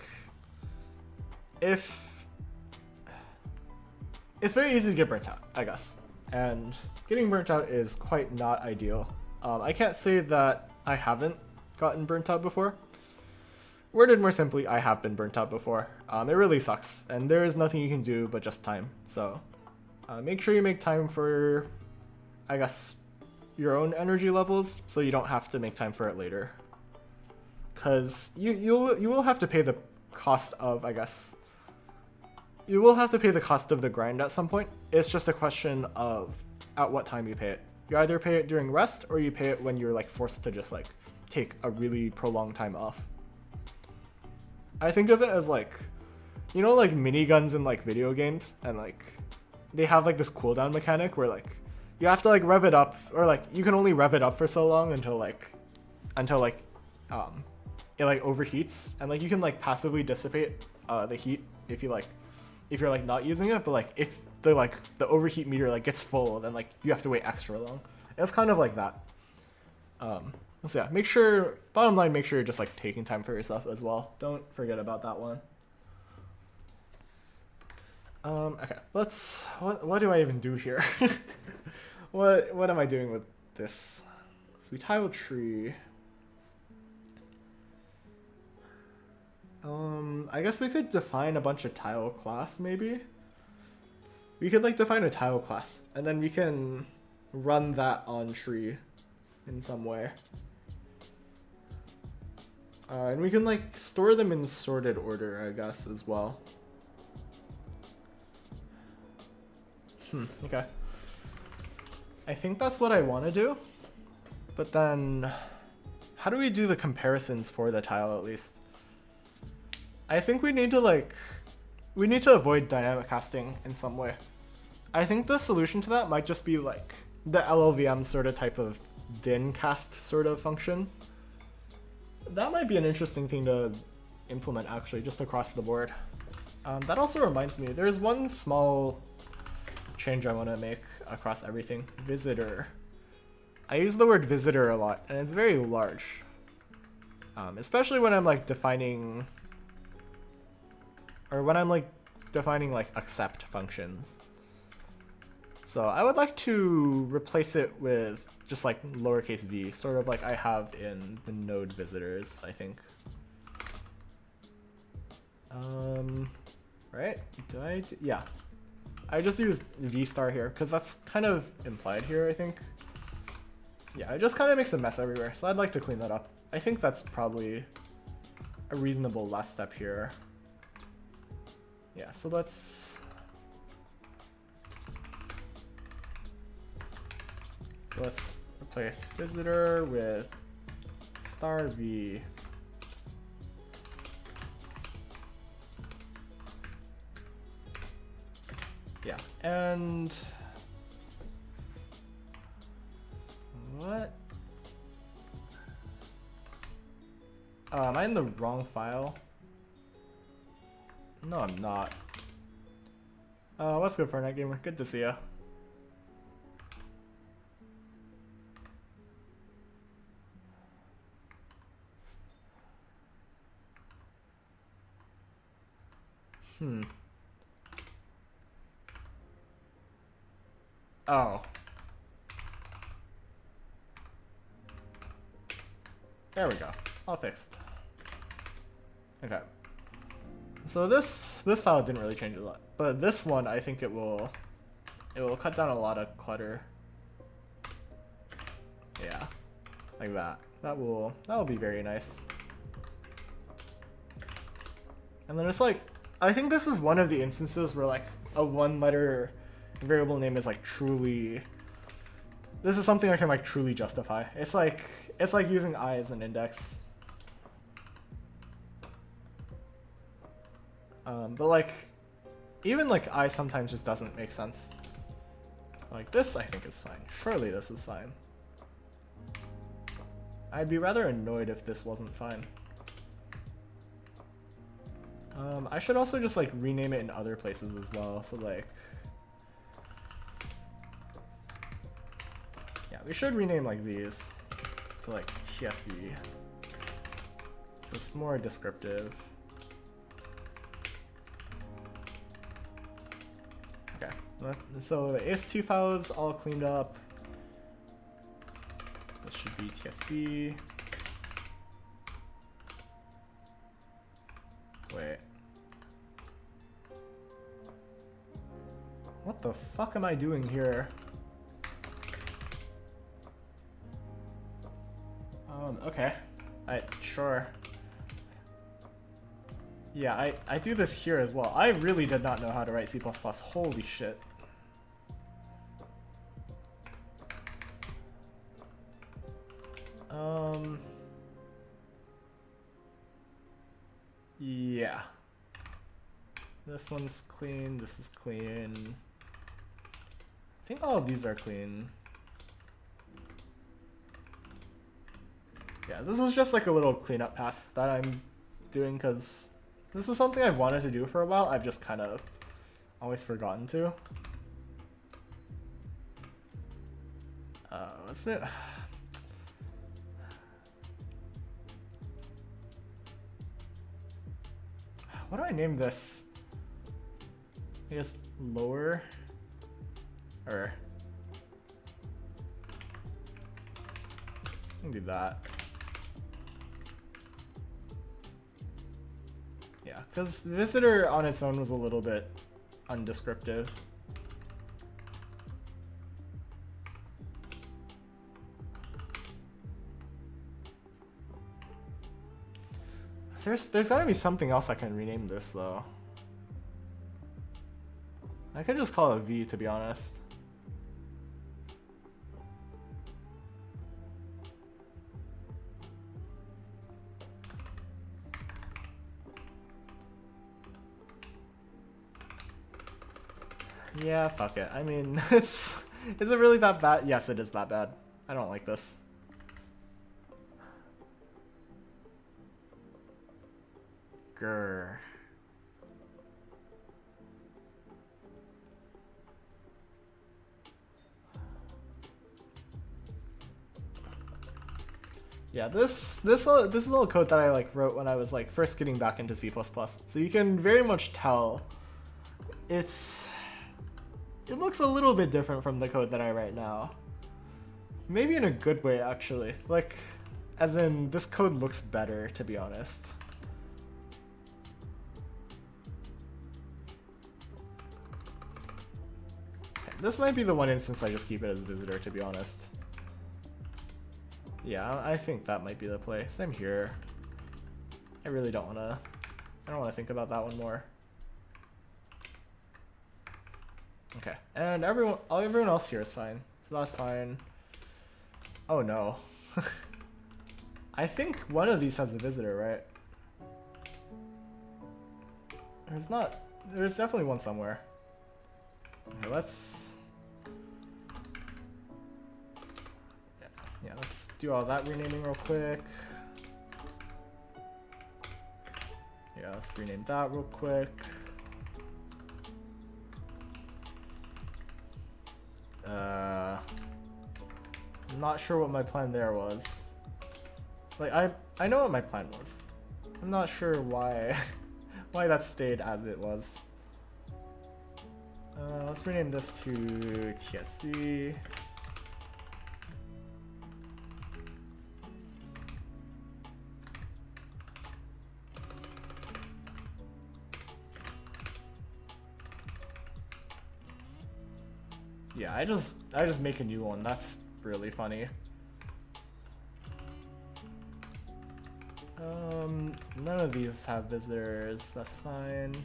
if it's very easy to get burnt out, I guess. And getting burnt out is quite not ideal. I can't say that I haven't gotten burnt out before. Worded more simply, I have been burnt out before. It really sucks, and there is nothing you can do but just time. So make sure you make time for, I guess, your own energy levels, so you don't have to make time for it later. Cause you will have to pay the cost of, I guess, you will have to pay the cost of the grind at some point. It's just a question of at what time you pay it. You either pay it during rest or you pay it when you're like forced to just like take a really prolonged time off. I think of it as like, you know, like miniguns in like video games, and like they have like this cooldown mechanic where like you have to like rev it up, or like you can only rev it up for so long until it like overheats, and like you can like passively dissipate the heat if you're like not using it, but like if the overheat meter like gets full, then like you have to wait extra long. It's kind of like that. So yeah, bottom line, make sure you're just like taking time for yourself as well. Don't forget about that one. Okay, what do I even do here? What am I doing with this? So we tile tree. I guess we could define a bunch of tile class, maybe? We could like define a tile class, and then we can run that on tree in some way. And we can like store them in sorted order, I guess, as well. Okay. I think that's what I want to do. But then, how do we do the comparisons for the tile at least? I think we need to avoid dynamic casting in some way. I think the solution to that might just be like the LLVM sort of type of din cast sort of function. That might be an interesting thing to implement actually, just across the board. That also reminds me, there's one small change I want to make across everything. Visitor. I use the word visitor a lot, and it's very large. Especially when I'm like defining like accept functions. So I would like to replace it with just like lowercase v, sort of like I have in the node visitors, I think. Right? Yeah. I just use v star here because that's kind of implied here, I think. Yeah, it just kind of makes a mess everywhere, so I'd like to clean that up. I think that's probably a reasonable last step here. Yeah, so let's replace visitor with star v. Yeah, and what? Am I in the wrong file? No, I'm not. What's good, Fortnite Gamer? Good to see ya. Oh. There we go. All fixed. Okay. So this file didn't really change a lot, but this one I think it will cut down a lot of clutter. Yeah, like that. That will be very nice. And then it's like, I think this is one of the instances where like a one-letter variable name is like truly. This is something I can like truly justify. It's like using I as an index. But like, even like I sometimes just doesn't make sense. Like this I think is fine. Surely this is fine. I'd be rather annoyed if this wasn't fine. I should also just like rename it in other places as well. So like, yeah, we should rename like these to like TSV. So it's more descriptive. Okay, so the AS2 file is all cleaned up. This should be TSV. Wait. What the fuck am I doing here? Okay. Sure. Yeah, I do this here as well. I really did not know how to write C++. Holy shit. Yeah. This one's clean, this is clean. I think all of these are clean. Yeah, this is just like a little cleanup pass that I'm doing because this is something I've wanted to do for a while. I've just kind of always forgotten to. Let's move. What do I name this? I guess lower, or I can do that. Yeah, because visitor on its own was a little bit undescriptive. There's gotta be something else I can rename this though. I could just call it V, to be honest. Yeah, fuck it. I mean, is it really that bad? Yes, it is that bad. I don't like this. Grr. Yeah, this is all code that I like wrote when I was like first getting back into C++. So you can very much tell it looks a little bit different from the code that I write now. Maybe in a good way actually. Like as in this code looks better, to be honest. Okay, this might be the one instance I just keep it as visitor, to be honest. Yeah, I think that might be the play. Same here. I really don't wanna think about that one more. Okay, and everyone else here is fine, so that's fine. Oh no. I think one of these has a visitor, right? There's definitely one somewhere. Okay, let's let's do all that renaming real quick. Yeah, let's rename that real quick. I'm not sure what my plan there was. Like I know what my plan was. I'm not sure why why that stayed as it was. Let's rename this to TSV. Yeah, I just make a new one. That's really funny. None of these have visitors. That's fine.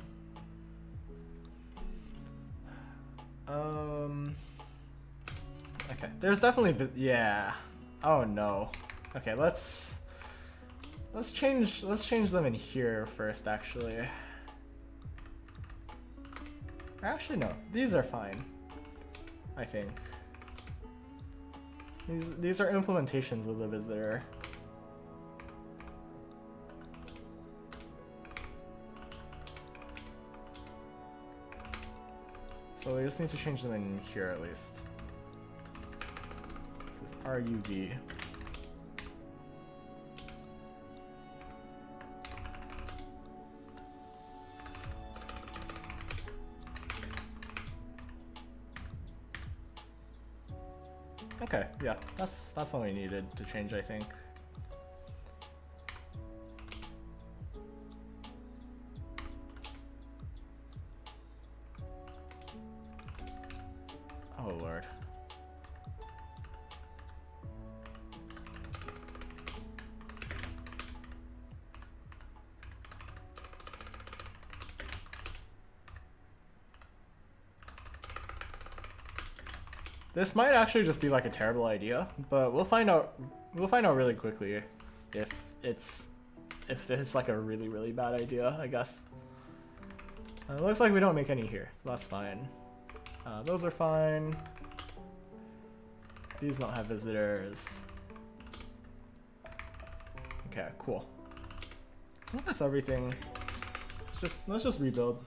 Okay, there's definitely yeah. Oh no. Okay, let's change them in here first. Actually, no. These are fine. I think these are implementations of the visitor. So we just need to change them in here at least. This is RUV. Okay, yeah, that's all we needed to change, I think. Oh lord. This might actually just be like a terrible idea, but we'll find out really quickly if it's like a really bad idea, I guess. It looks like we don't make any here, so that's fine. Those are fine. These don't have visitors. Okay, cool. I think that's everything. Let's just rebuild.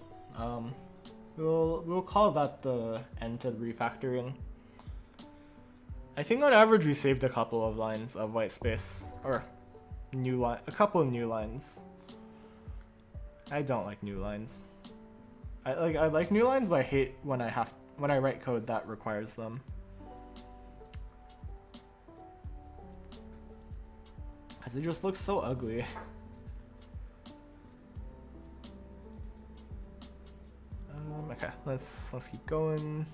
We'll call that the end to the refactoring. I think on average we saved a couple of lines of white space, or a couple of new lines. I don't like new lines. I like new lines, but I hate when I write code that requires them. As it just looks so ugly. Okay, let's keep going.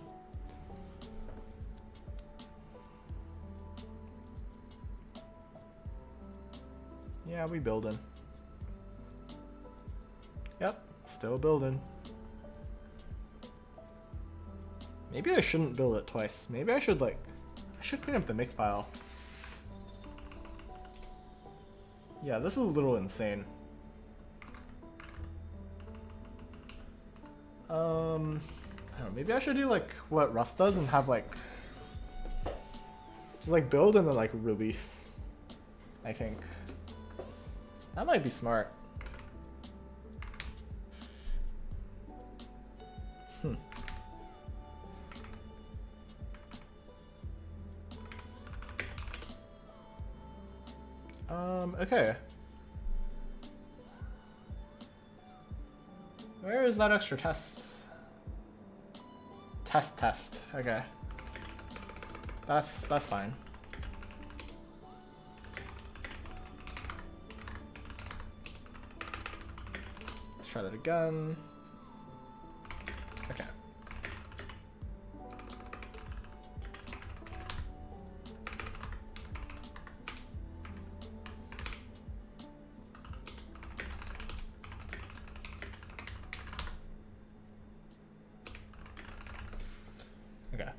Yeah, we building. Yep, still building. Maybe I shouldn't build it twice. Maybe I should clean up the make file. Yeah, this is a little insane. don't know, maybe I should do like what Rust does and have like just like build and then like release. I think that might be smart. Okay. Where is that extra test? Test. Okay. That's fine. Let's try that again. Okay.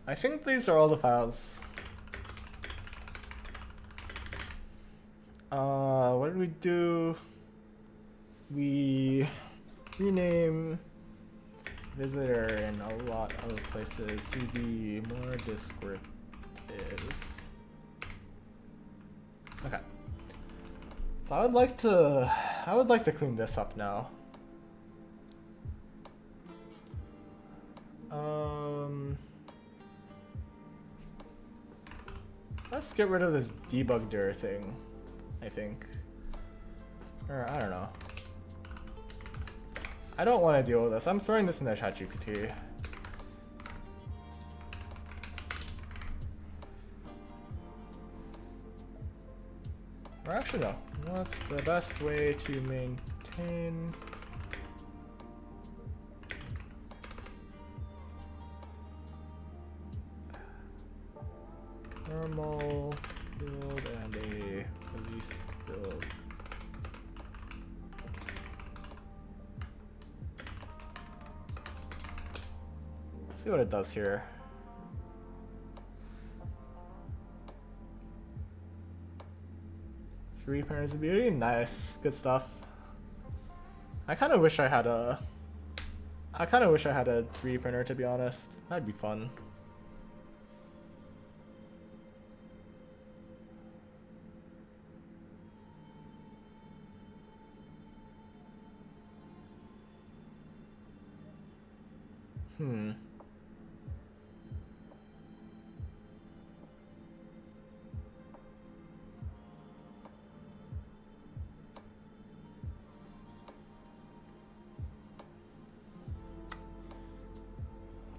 I think these are all the files. What did we do? We rename visitor in a lot of places to be more descriptive. Okay. So I would like to clean this up now. Let's get rid of this debug dir thing, I think. Or, I don't know. I don't want to deal with this. I'm throwing this in the ChatGPT. Or actually, no. What's the best way to maintain... normal build and a release build. Let's see what it does here. Three parents of beauty, nice, good stuff. I kind of wish I had a 3D printer, to be honest. That'd be fun.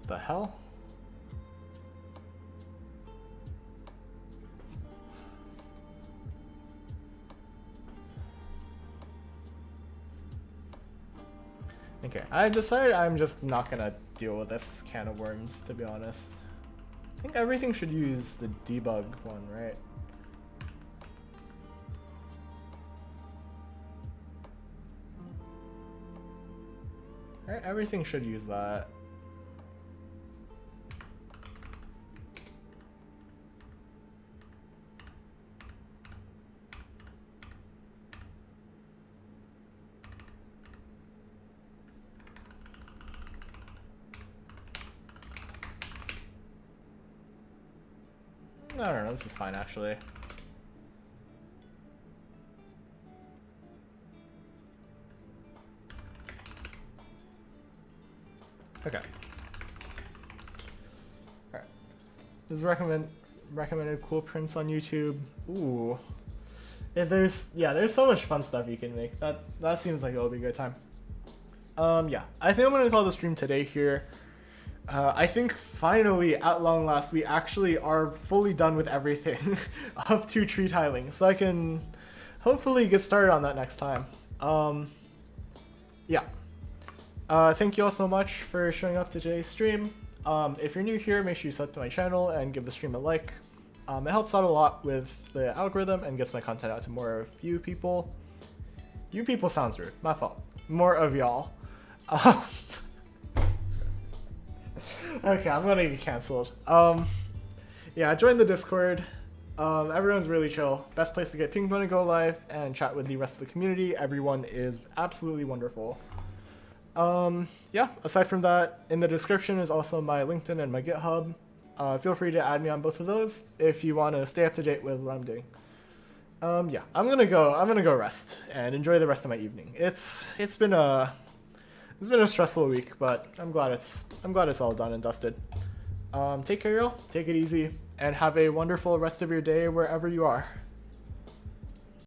What the hell? Okay, I decided I'm just not gonna deal with this can of worms, to be honest. I think everything should use the debug one, right? Right, everything should use that. I don't know, this is fine actually. Okay. Alright. Just recommended cool prints on YouTube. Ooh. If there's so much fun stuff you can make. That seems like it'll be a good time. Yeah. I think I'm gonna call the stream today here. I think finally, at long last, we actually are fully done with everything up to tree tiling, so I can hopefully get started on that next time. Yeah. Thank you all so much for showing up to today's stream. If you're new here, make sure you sub to my channel and give the stream a like. It helps out a lot with the algorithm and gets my content out to more of you people. You people sounds rude, my fault. More of y'all. Okay, I'm gonna get cancelled. Yeah, join the Discord. Everyone's really chill. Best place to get pinged when I go live and chat with the rest of the community. Everyone is absolutely wonderful. Yeah, aside from that, in the description is also my LinkedIn and my GitHub. Feel free to add me on both of those if you want to stay up to date with what I'm doing. Yeah, I'm gonna go rest and enjoy the rest of my evening. It's been a stressful week, but I'm glad it's all done and dusted. Take care, y'all. Take it easy, and have a wonderful rest of your day wherever you are.